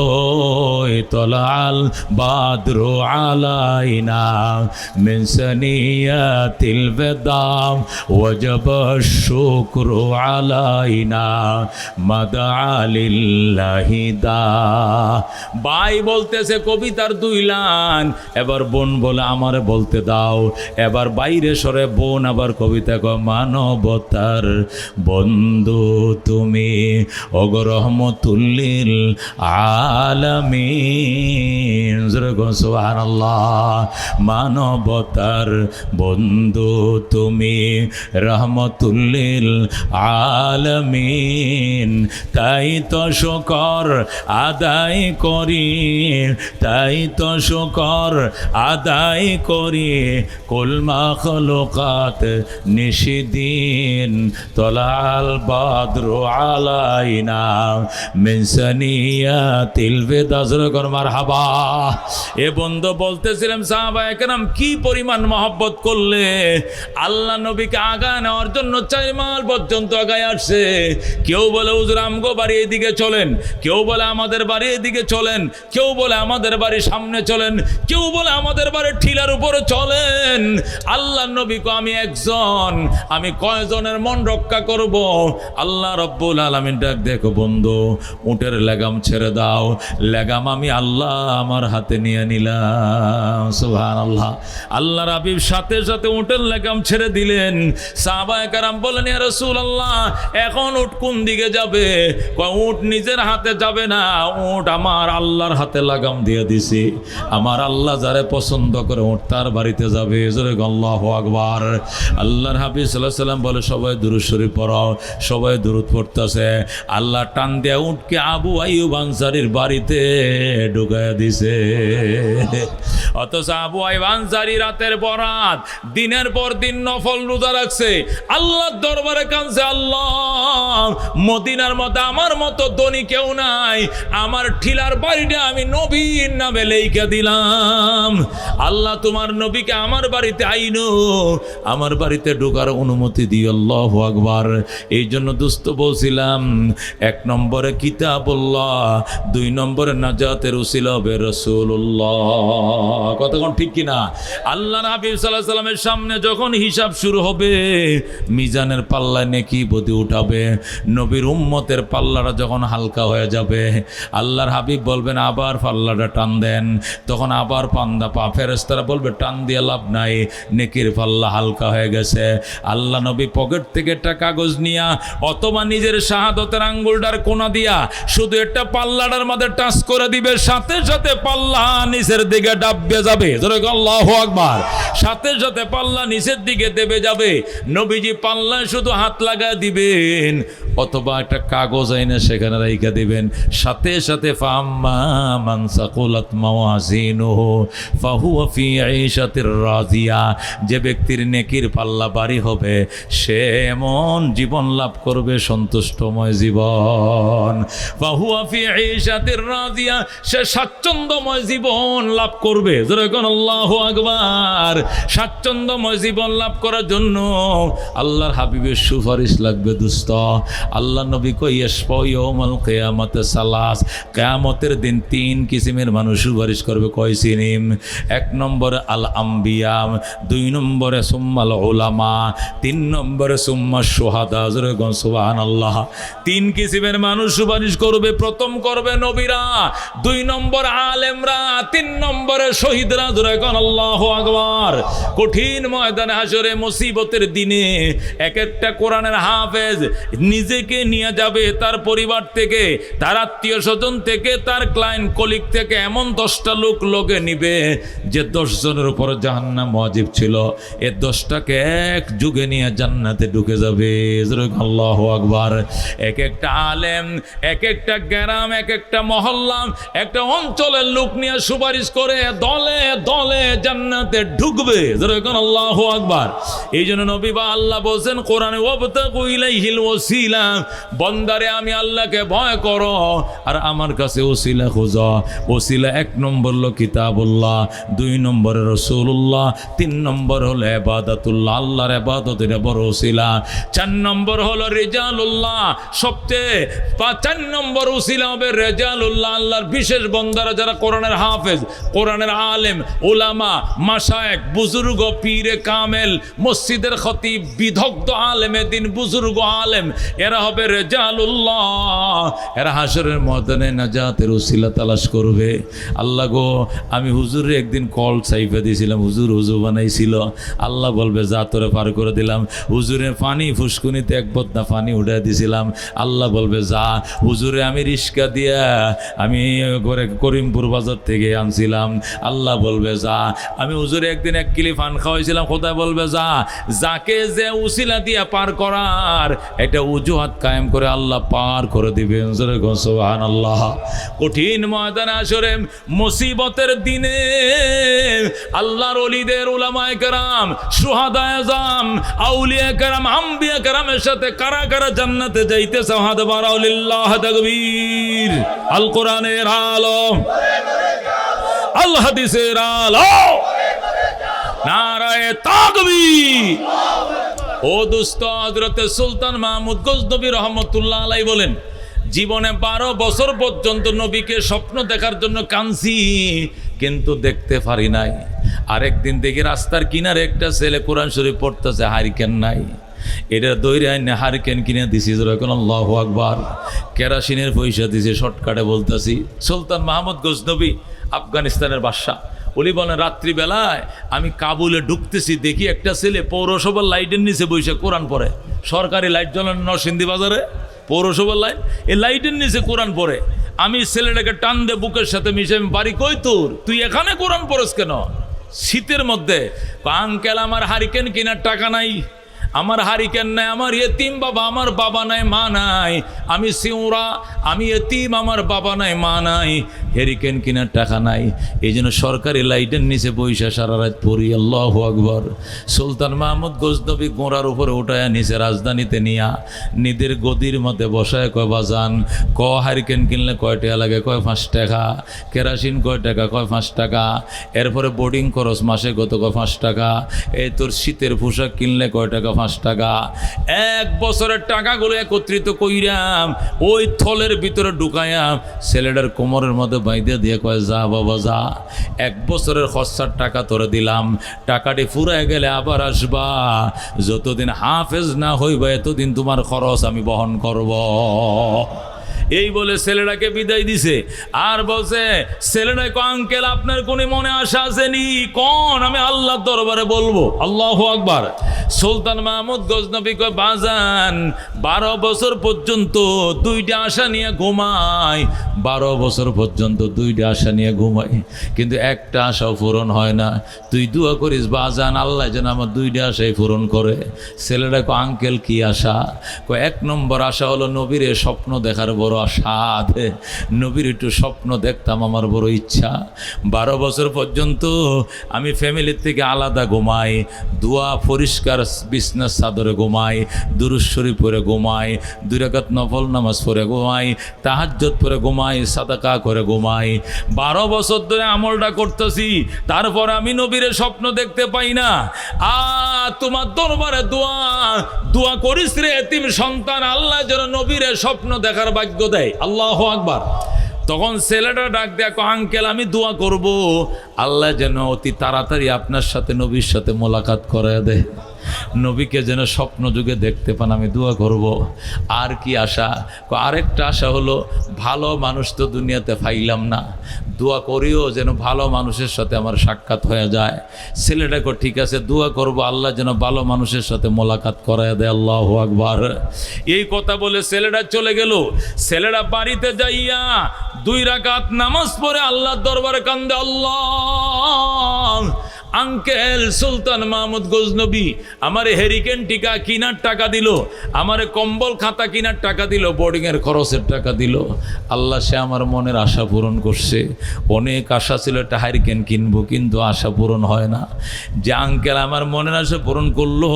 তলাল বাদরু আলাইনা মিন সানিয়াতিল البدام وجب الشكر علينا مدعا لله دا। ভাই বলতেছে কবিতার 2 লাইন, এবার বোন বলে আমারে বলতে দাও। এবার বাইরে সরে বোন আবার কবিতা কয়, মানবতার বন্ধু তুমি ওগো রহমতুল্লিল আলামিন। সুবহানাল্লাহ। মানবতার বন্ধু তুমি রহমতুল্লিল আলামিন, তাই তো শুকর আদায় করি, তাই তো শুকর আদায় করি, কুল মাখলুকাত নিশিদিন তলাল বাদরু আলাইনা মিন সানিয়াতিল বেদা। মারহাবা। এ বন্ধু বলতেছিলাম সাহাবায়ে কেরাম কি পরিমাণ মহব্বত করলে আল্লাহ নবীকে আগায় নেওয়ার জন্য 4 মাইল পর্যন্ত আগায় আসছে। কেউ বলে হুজুর আমগো বাড়ি এদিকে চলেন, কেউ বলে আমাদের বাড়ি এদিকে চলেন, কেউ বলে আমাদের বাড়ি সামনে চলেন, কেউ বলে আমাদের বাড়ি ঠিলার উপরে চলেন। আল্লাহ নবী কো আমি একজন, আমি কয়জনের মন রক্ষা করব? আল্লাহ রব্বুল আলামিন ডাক দেখো, বন্ধু উটের লাগাম ছেড়ে দাও, লাগাম আমি আল্লাহ আমার হাতে নিয়ে নিলাম। সুবহানাল্লাহ। আল্লাহর হাবিব সাথে সাথে উটের লাগাম ছেড়ে দিলেন। সাহাবায়ে কেরাম বলেন, ইয়া রাসূলুল্লাহ এখন উট কোন দিকে যাবে? কয় উট নিজের হাতে যাবে না, উট আমার আল্লাহর হাতে লাগাম দিয়ে দিছি, আমার আল্লাহ যারে পছন্দ করে উট তার বাড়িতে যাবে। জোরে আল্লাহু আকবার। আল্লাহর হাবিব সাল্লাল্লাহু আলাইহি সাল্লাম বলে, সবাই দুরূদ শরীফ পড়াও। সবাই দুরূদ পড়তেছে। আল্লাহ টান দিয়ে উটকে আবু আইয়ুব আনসারীর বাড়িতে ঢুকায়া দিছে। অথচ আবু আইয়ুব আনসারী রাতের পর রাত, দিনের পর দিন নফল রোজা রাখছে, আল্লাহর দরবারে কাঁদছে, আল্লাহ মদিনার মতো আমার মতো ধনী কেউ নাই, আমার ঠিলার বাড়িটা আমি নবীর নামে লেখা দিলাম। আল্লাহ তোমার নবীকে আমার বাড়িতে আইনো, আমার বাড়িতে ঢোকার অনুমতি দিও। আল্লাহু আকবার। এই জন্য দোস্ত বলছিলাম, 1 নম্বরে কিতাবুল্লাহ, 2 নম্বরে নাজাতের উসিলা হবে রাসূলুল্লাহ। কতক্ষণ ঠিক কিনা? আল্লাহ হাবিব সাল্লাল্লাহু আলাইহি সাল্লামের সামনে যখন হিসাব শুরু হবে, মিজানের পাল্লায় নেকি বদি উঠাবে, নবীর উম্মতের পাল্লাটা যখন হালকা হয়ে যাবে, আল্লাহর হাবিব বলবেন আবার পাল্লাটা টান দেন, তখন আবার ফেরেশতারা বলবে টান দিয়ে লাভ নাই, নেকির পাল্লা হালকা হয়ে গেছে। আল্লাহ নবী পকেট থেকে একটা কাগজ নিয়া অথবা নিজের শাহাদতের আঙ্গুলটার কোনা দিয়া শুধু একটা পাল্লাটার মধ্যে টাচ করে দিবে, সাথে সাথে পাল্লা নিচের দিকে ডাববে যাবে। আল্লাহু আকবার। সাথে সাথে পাল্লা নিচের দিকে দেবে যাবে। নবীজি পাল্লায় শুধু হাত লাগা দিবেন অথবা একটা কাগজ আইনে সেখানে রাইখা দিবেন, সাথে সাথে ফাম্মা মান সাকুলাত মাওয়াজিনুহু ফাহুয়া ফি আইশাতির রাদিয়া, যে ব্যক্তির নেকির পাল্লা ভারী হবে সে এমন জীবন লাভ করবে, সন্তুষ্টময় জীবন। ফাহুয়া ফি আইশাতির রাদিয়া, সে স্বাচ্ছন্দ্যময় জীবন লাভ করবে। যেরকম আল্লাহু আকবার। স্বাচ্ছন্দ্যময় জীবন লাভ করার জন্য আল্লাহর হাবিবের সুপারিশ লাগবে দোস্ত। আল্লাহ নবী কই ইয়াশফাউল কিয়ামতে সালাস, কিয়ামতের দিন 3 কিসিমের মানুষ সুপারিশ করবে। কয় সিনিম? 1 নম্বরে আল আম্বিয়া, 2 নম্বরে সুম্মাল উলামা, 3 নম্বরে সুম্মা শুহাদা। যেরকম সুবহানাল্লাহ। 3 কিসিমের মানুষ সুপারিশ করবে। প্রথম করবে নবীরা, 2 নম্বর আলেমরা, 3 নম্বরে শহীদরা। যেরকম আল্লাহু আকবার। কঠিন ময়দানে হাসরে মুসিবতের দিনে এক একটা কোরআনের হাফেজ নিজেকে নিয়ে যাবে, তার পরিবার থেকে, তার আত্মীয় স্বজন থেকে, তার ক্লায়েন্ট কলিগ থেকে এমন 10টা লোকে নিবে যে 10 জনের উপর জাহান্নাম ওয়াজিব ছিল, এ 10টাকে এক যুগে নিয়ে জান্নাতে ঢুকে যাবে। আল্লাহু আকবার। এক একটা আলেম, এক একটা গ্রাম, এক একটা মহল্লা, একটা অঞ্চলের লোক নিয়ে সুপারিশ করে দলে দলে জান্নাতে ঢুকবে। আল্লাহু আকবার। এই জন্য নবী বা আল্লাহ বলছেন কোরআনে, ওয়াবতাগু ইলাইহিল ওয়াসিলা, বন্দারে আমি আল্লাহকে ভয় করো আর আমার কাছে ওসিলা খোঁজো। ওসিলা 1 নম্বর হলো কিতাবুল্লাহ, 2 নম্বরে রাসূলুল্লাহ, 3 নম্বর হলো ইবাদাতুল্লাহ, আল্লাহর ইবাদতের বড় ওসিলা। 4 নম্বর হলো রিজালুল্লাহ, সবচেয়ে 4 নম্বর ওসিলা হবে রিজালুল্লাহ, আল্লাহর বিশেষ বন্দারা যারা কোরআনের হাফেজ, কোরআনের আলেম, উলামা, মাশায়েখ, বুজুর্গ, পীরে কামেল, মসজিদের খতিব, বিদগ্ধ আলেমে দিন, বুজুর্গ আলেম, এরা হবে রেজালুল্লাহ। এরা হাসরের ময়দানে নাজাতের উসিলা তালাশ করবে। আল্লাহ গো, আমি হুজুরে একদিন কল চাইফে দিয়েছিলাম, হুজুর হুজু বানাইছিল। আল্লাহ বলবে যা তোরে পার করে দিলাম। হুজুরে পানি ফুসকুনিতে 1 বদনা পানি উঠে দিয়েছিলাম। আল্লাহ বলবে যা। হুজুরে আমি রিস্কা দিয়া আমি করে করিমপুর বাজার থেকে আনছিলাম। আল্লাহ বলবে যা। আমি হুজুরে একদিন 1 কিলি পান খাওয়াইছিলাম। খোদা বলবে যা। যাকে যে উসিলা দিয়া পার করার এটা উজুহাত কায়েম করে আল্লাহ পার করে দিবেন। সুবহানাল্লাহ। কঠিন ময়দানে হাসরে মুসিবতের দিনে আল্লাহর ওলিদের, উলামায়ে কেরাম, শুহাদায়ে আযম, আউলিয়া কেরাম, আম্বিয়া কেরামের সাথে কারা কারা জান্নাতে যাইতেছে হাত বাড়াও, লিল্লাহ তাকবীর। আল কোরআনের আলো, আল হাদিসের আলো, নারায়ে তাকবীর। ও দোস্ত, হযরতে সুলতান মাহমুদ গজনবী রহমতুল্লাহ আলাইহি বলেন, জীবনে 12 বছর পর্যন্ত নবীকে স্বপ্ন দেখার জন্য কাঁদছি, কিন্তু দেখতে পারি নাই। আরেকদিন দেখি রাস্তার কিনারে একটা ছেলে কোরআন শরীফ পড়তেছে, হারিকেন নাই। এটা দৈরে আইনে হারিকেন কিনে দিছি। যখন আল্লাহু আকবার। কেরাসিনের পয়সা দিছি, শর্টকাটে বলতেছি। সুলতান মাহমুদ গজনবী আফগানিস্তানের বাদশা। উনি বলেন, রাত্রিবেলায় আমি কাবুলে ঢুকতেছি, দেখি একটা ছেলে পৌরসভার লাইটের নিচে বসে কোরআন পড়ে। সরকারি লাইট জ্বলেন নরসিংদী বাজারে, পৌরসভার লাইট, এই লাইটের নিচে কোরআন পড়ে। আমি ছেলেটাকে টান দে বুকের সাথে মিশে, বাড়ি কই তোর, তুই এখানে কোরআন পড়স কেন শীতের মধ্যে? আঙ্কেল, আমার হারিকেন কেনার টাকা নাই, আমার হারিকেন নাই, আমার এতিম বাবা, আমার বাবা নাই, মা নাই, আমি সিউরা, আমি এতিম, আমার বাবা নাই, মা নাই, হেরিকেন কেনার টাকা নাই। এই জন্য সরকারি লাইটের নিচে বৈশা সারা রাত পড়ি। আল্লাহু আকবার। সুলতান মাহমুদ গজনবী গোড়ার উপরে উঠায় নিচে রাজধানীতে নিয়া নিদের গদির মধ্যে বসায়, কয় বাজান, ক হারিকেন কিনলে কয় টাকা লাগে? কয় 5 টাকা। কেরাসিন কয় টাকা? কয় 5 টাকা। এরপরে বোর্ডিং খরচ মাসে কত? কয় 5 টাকা। এই তোর শীতের পোশাক কিনলে কয় টাকা? 5 টাকা। 1 বছরের টাকাগুলো একত্রিত কইরাম, ওই থলের ভিতরে ঢুকাইয়াম, ছেলেটার কোমরের মধ্যে বাইদে দিয়ে কয়, যা বাবা যা, 1 বছরের খরচার টাকা তোরে দিলাম, টাকাটি ফুরায় গেলে আবার আসবা, যতদিন হাফেজ না হইবা এতদিন তোমার খরচ আমি বহন করব। এই বলে ছেলেটাকে বিদায় দিছে। আর বলছে ছেলেটা আঙ্কেল আপনার কোনো মনে আশা আসেনি কোন, আমি আল্লাহর দরবারে বলবো। আল্লাহু আকবার। সুলতান মাহমুদ গজনবী কয় বাজান 12 বছর পর্যন্ত 2টা আশা নিয়ে ঘুমাই, 12 বছর পর্যন্ত 2টা আশা নিয়ে ঘুমাই, কিন্তু একটা আশাও পূরণ হয় না। তুই দোয়া করিস বাজান আল্লাহ যেন আমার 2টা আশাই পূরণ করে। ছেলেটা কয় আঙ্কেল কি আশা? কয় 1 নম্বর আশা হলো নবীর স্বপ্ন দেখার বড় আশাদ, নবীর একটু স্বপ্ন দেখতাম আমার বড় ইচ্ছা। 12 বছর পর্যন্ত আমি ফ্যামিলির থেকে আলাদা ঘুমাই, দোয়া পরিষ্কার বিছনার চাদরে ঘুমাই, দুরূদ শরীফ পড়ে ঘুমাই, 2 রাকাত নফল নামাজ পড়ে ঘুমাই, তাহাজ্জুদ পড়ে ঘুমাই, সাদাকা করে ঘুমাই। 12 বছর ধরে আমলটা করতেছি, তারপর আমি নবীর স্বপ্ন দেখতে পাই না। তোমার দরবারে দোয়া করিস রে এতিম সন্তান, আল্লাহ যেন নবীর স্বপ্ন দেখার ভাগ্য দেয়। আল্লাহু আকবার। তখন ছেলেটা ডাক দেখো আঙ্কেল আমি দোয়া করব আল্লাহ যেন অতি তাড়াতাড়ি আপনার সাথে নবীর সাথে মোলাকাত করায় দেয়, নবীকে যেন স্বপ্ন যুগে দেখতে পান, আমি দোয়া করব। আর কি আশা? আরেকটা আশা হলো ভালো মানুষ তো দুনিয়াতে পাইলাম না, দোয়া করিও যেন ভালো মানুষের সাথে আমার সাক্ষাৎ হয়ে যায়। ছেলেটাকে ঠিক আছে দোয়া করব আল্লাহ যেন ভালো মানুষের সাথে মোলাকাত করায় দেয়। আল্লাহু আকবার। এই কথা বলে ছেলেটা চলে গেল। ছেলেটা বাড়িতে যাইয়া 2 রাকাত নামাজ পড়ে আল্লাহর দরবারে কান্দে, আল্লাহ আঙ্কেল সুলতান মাহমুদ গজনবী আমারে হেরিকেন টিকা কিনার টাকা দিল, আমারে কম্বল খাতা কিনার টাকা দিল, বোর্ডিংয়ের খরচের টাকা দিল। আল্লাহ সে আমার মনের আশা পূরণ করছে। অনেক আশা ছিল একটা হেরিকেন কিনবো, কিন্তু আশা পূরণ হয় না। যে আঙ্কেল আমার মনের আশা পূরণ করলো,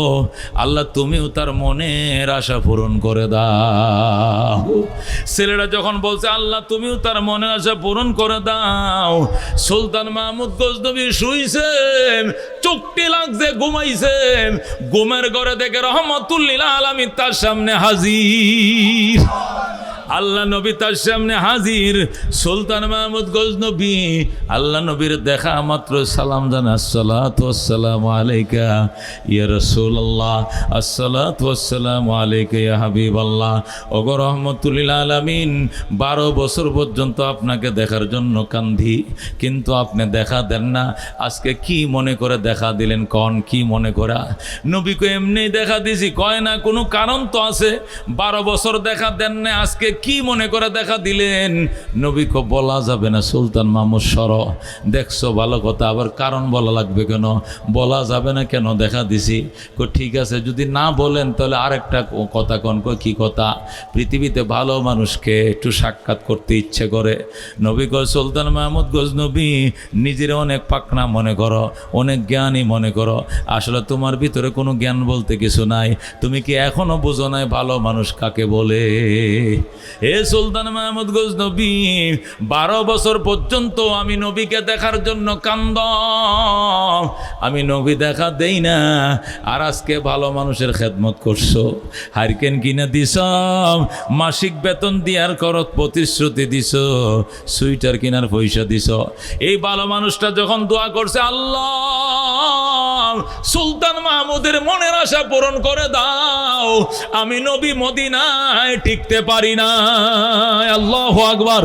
আল্লাহ তুমিও তার মনের আশা পূরণ করে দাও। ছেলেরা যখন বলছে আল্লাহ তুমিও তার মনের আশা পূরণ করে দাও, সুলতান মাহমুদ গজনবী শুইছে, চোখটি লাগছে, ঘুমাইছে। ঘুমের ঘরে দেখে রহমাতুল্লিল আলামিন তার সামনে হাজির। আল্লাহ নবী তার সামনে হাজির। সুলতান মাহমুদ গজনবী আল্লাহ নবীর দেখা মাত্র সালাম জানা, আসসালাতু ওয়াসসালামু আলাইকা ইয়া রাসূলুল্লাহ, আসসালাতু ওয়াসসালামু আলাইকা ইয়া হাবিবাল্লাহ। ওগো রহমাতুল্লিল আলামিন 12 বছর পর্যন্ত আপনাকে দেখার জন্য কান্ধি, কিন্তু আপনি দেখা দেন না। আজকে কি মনে করে দেখা দিলেন? কোন কি মনে করা? নবীকে এমনি দেখা দিছি? কয় না, কোনো কারণ তো আছে। 12 বছর দেখা দেন না, আজকে কি মনে করে দেখা দিলেন? নবীকে বলা যাবে না। সুলতান মাহমুদ সর, দেখছো ভালো কথা, আবার কারণ বলা লাগবে কেন? বলা যাবে না কেন? দেখা দিছি। ঠিক আছে, যদি না বলেন তাহলে আরেকটা কথা কন। কি কথা? পৃথিবীতে ভালো মানুষকে একটু সাক্ষাৎ করতে ইচ্ছে করে। নবী কয় সুলতান মাহমুদ গজনবী নিজের অনেক পাকনা মনে করো, অনেক জ্ঞানী মনে করো, আসলে তোমার ভিতরে কোনো জ্ঞান বলতে কিছু নাই। তুমি কি এখনো বোঝো নাই ভালো মানুষ কাকে বলে? হে সুলতান মাহমুদ গজনবী 12 বছর পর্যন্ত আমি নবীকে দেখার জন্য কান্দ, আমি নবী দেখা দেই না, আর আজকে ভালো মানুষের খেদমত করছো। হারিকেন কিনে দিছ, মাসিক বেতন দিয়ার করত প্রতিশ্রুতি দিছ, সুইটার কিনার পয়সা দিছ। এই ভালো মানুষটা যখন দোয়া করছে, আল্লাহ সুলতান মাহমুদের মনের আশা পূরণ করে দাও, আমি নবী মদিনায় টিকতে পারি না। আল্লাহু আকবার।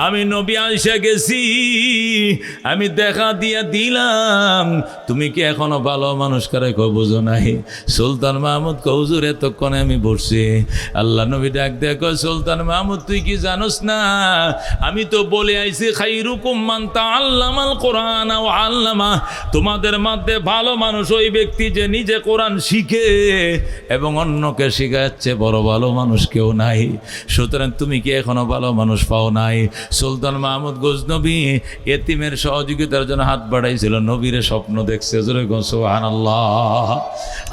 আমি নবী আইসা গেছি, আমি দেখা দিয়া দিলাম, তুমি কি এখনো ভালো মানুষ কারে কো বুঝো নাই? সুলতান মাহমুদ কৌজুর এতক্ষণে আমি বসছি। আল্লাহ নবী ডাক দেখো, সুলতান মাহমুদ তুই কি জানোস না? আমি তো বলে আইছি খাইরুকুম মান তাআল্লামাল কোরআন ওয়া আল্লামা, তোমাদের মধ্যে ভালো মানুষ ওই ব্যক্তি যে নিজে কোরআন শিখে এবং অন্যকে শিখাচ্ছে। বড় ভালো মানুষ কেউ নাই। সুতরাং তুমি কি এখনো ভালো মানুষ পাও নাই? সুলতান মাহমুদ গজনবী এতিমের সহযোগিতার জন্য হাত বাড়াইছিল, নবীরে স্বপ্ন দেখছে। সুবহানাল্লাহ।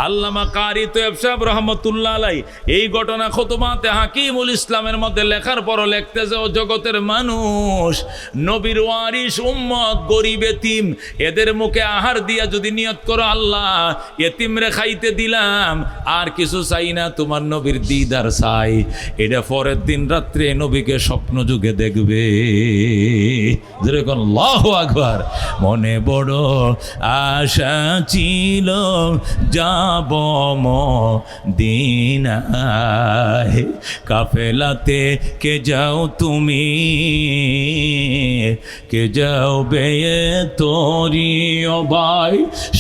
আল্লামা কারি তৈয়ব সাহেব রহমতুল্লাহ আলাই এই ঘটনা খুতবাতে হাকিমুল ইসলামের মধ্যে লেখার পর লিখতেছে, ও জগতের মানুষ, নবীর ওয়ারিস উম্মত গরিব এতিম এদের মুখে আহার দিয়া যদি নিয়ত করো আল্লাহ এতিমরে খাইতে দিলাম, আর কিছু চাই না, তোমার নবীর দিদার চাই। এটা পরের দিন রাত্রে নবীকে স্বপ্ন যুগে দেখবে। যেরকম আল্লাহু আকবার। মনে বড় আশা ছিল যাব মদিনায়, কাফেলাতে কে যাও তুমি, কে যাও বেয়ে তোরি ও ভাই,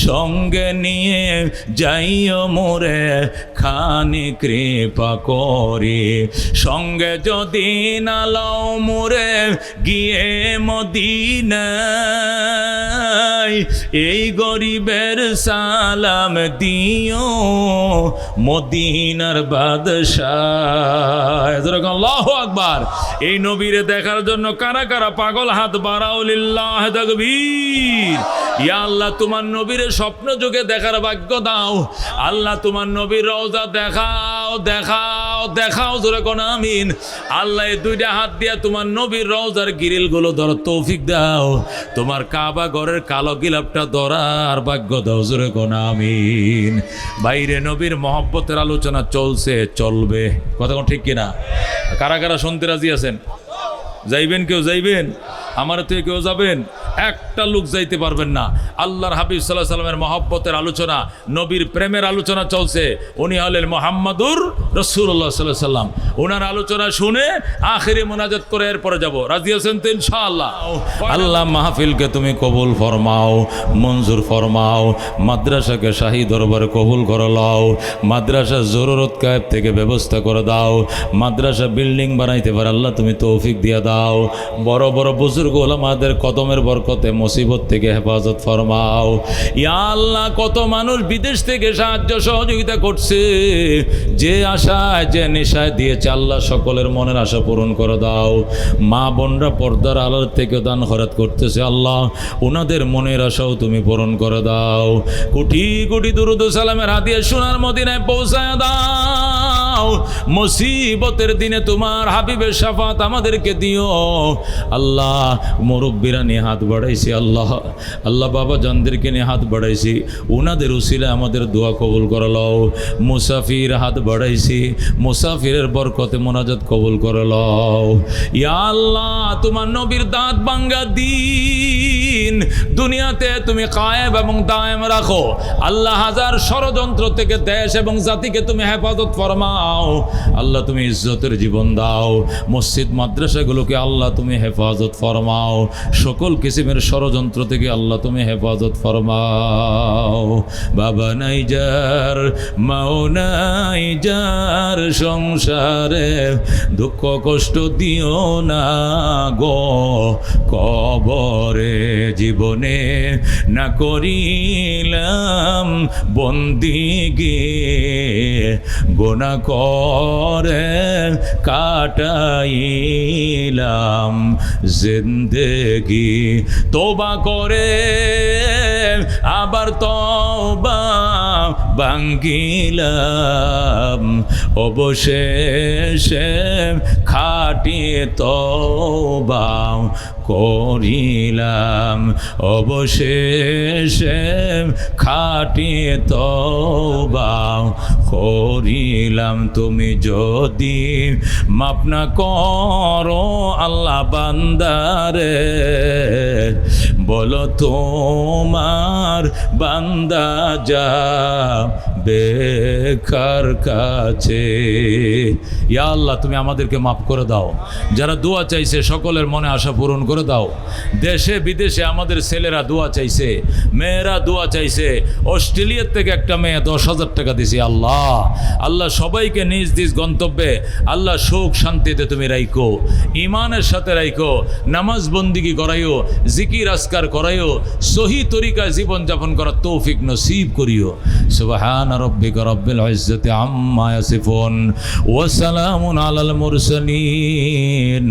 সঙ্গে নিয়ে যাইও মোরে খানি কৃপা করি, সঙ্গে যদি না লও মোরে গিয়ে মদিনায়, এই গরিবের সালাম দিও মদিনার বাদশাহ। আল্লাহু আকবার। এই নবীরে দেখার জন্য কারা কারা পাগল, হাত বাড়াও, লিল্লাহ তাকবীর। ইয়া আল্লাহ, তোমার নবীরে স্বপ্ন যুগে দেখার ভাগ্য দাও। আল্লাহ, তোমার নবীর রওজা দেখাও, দেখাও, দেখাও, জোরে কোন আমিন। আল্লাহ, এই দুইটা হাত দিয়া তোমার নবীর রওজার গিরিল গুলো ধরো তৌফিক দাও। তোমার কাবা ঘরের কালো গিলাপটা ধরার ভাগ্য দাও, জোরে কোন আমিন। বাইরে নবীর মহব্বতের আলোচনা চলছে, চলবে, কথা ঠিক কিনা? কারা কারা শুনতে রাজি আছেন? যাইবেন? কেউ যাইবেন? আমার থেকে কেউ যাবেন? একটা লোক যাইতে পারবেন না। আল্লাহর হাবিব সাল্লাল্লাহু আলাইহি সাল্লামের মহব্বতের আলোচনা, নবীর প্রেমের আলোচনা চলছে। উনি হলেন মুহাম্মাদুর রাসূলুল্লাহ সাল্লাল্লাহু আলাইহি সাল্লাম। ওনার আলোচনা শুনে আখিরি মোনাজাত করে এরপরে যাব। রাজি আছেন তো ইনশাআল্লাহ? আল্লাহ মাহফিলকে তুমি কবুল ফরমাও, মঞ্জুর ফরমাও। মাদ্রাসাকে শাহী দরবারে কবুল করে লও। মাদ্রাসা জরুরত কায়েব থেকে ব্যবস্থা করে দাও। মাদ্রাসা বিল্ডিং বানাইতে পারে আল্লাহ তুমি তৌফিক দিয়া দাও। বড় বড় বুজুর্গ ওলামাদের কদমের বরকতে মুসিবত থেকে হেফাজত ফরমাও। ইয়া আল্লাহ, কত মানুষ বিদেশ থেকে সাহায্য সহযোগিতা করছে, যে আশায় যে নেশায় দিয়েছে আল্লাহ সকলের মনের আশা পূরণ করে দাও। মা বোনরা পর্দার আড়াল থেকে দান খয়রাত করতেছে আল্লাহ, ওনাদের মনের আশাও তুমি পূরণ করে দাও। কোটি কোটি দুরূদ ও সালামের হাদিয়া সোনার মদিনায় পৌঁছায় দাও। মুসিবতের দিনে তোমার হাবিবের শাফাত আমাদেরকে দিও আল্লাহ। মুরব্বীরা নিয়ে হাত বাড়াইছি আল্লাহ, আল্লাহ বাবা জানদেরকে নিয়ে হাত বাড়াইছি, ওনাদের উসিলায় আমাদের দোয়া কবুল করে লও। মুসাফির হাত বাড়াইছি, মুসাফিরের বরকতে মোনাজাত কবুল করে লও। ইয়া আল্লাহ, তোমার নবীর দাঁত ভাঙ্গা দিন দুনিয়াতে তুমি কায়েম এবং দায়েম রাখো আল্লাহ। হাজার ষড়যন্ত্র থেকে দেশ এবং জাতিকে তুমি হেফাজত ফরমাও আল্লাহ। তুমি ইজ্জতের জীবন দাও। মসজিদ মাদ্রাসাগুলোকে আল্লাহ তুমি হেফাজত ফরমাও। সকল কিসিমের ষড়যন্ত্র থেকে আল্লাহ তুমি হেফাজত ফরমাও। বাবা নাই যার, মাও নাই যার, সংসারে দুঃখ কষ্ট দিও না গো। কবরে জীবনে না করিলাম বন্দিগি, গোনা করে কাটাইলাম জিন্দেগি। তোবা করে আবার তওবা ভাঙ্গিলাম, অবশেষে খাটি তওবা করিলাম, অবশেষে খাটি তওবা করিলাম। তুমি যদি মাফ না করো আল্লাহ বান্দারে, বলো তোমার বান্দা যা বেকার কাছে। ইয়া আল্লাহ, তুমি আমাদেরকে মাফ করে দাও। যারা দোয়া চাইছে সকলের মনে আশা পূরণ করে দাও। দেশে বিদেশে আমাদের ছেলেরা দোয়া চাইছে, মেয়েরা দোয়া চাইছে। অস্ট্রেলিয়ার থেকে একটা মেয়ে 10,000 টাকা দিছি আল্লাহ। আল্লাহ সবাইকে নিজ নিজ গন্তব্যে আল্লাহ সুখ শান্তিতে তুমি রাইখো, ইমানের সাথে রাইখো, নামাজ বন্দিগি করাইও, জিকির আসকার করাইও, সহি তরিকায় জীবনযাপন করার তৌফিক নসিব করিও। সুবহান রাব্বিকা রাব্বিল ইজ্জাতি আম্মা ইয়াসিফুন ওয়া সালামুন আলাল মুরসালিন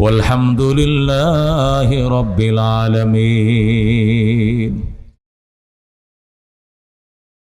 ওয়ালহামদুলিল্লাহি রাব্বিল আলামিন।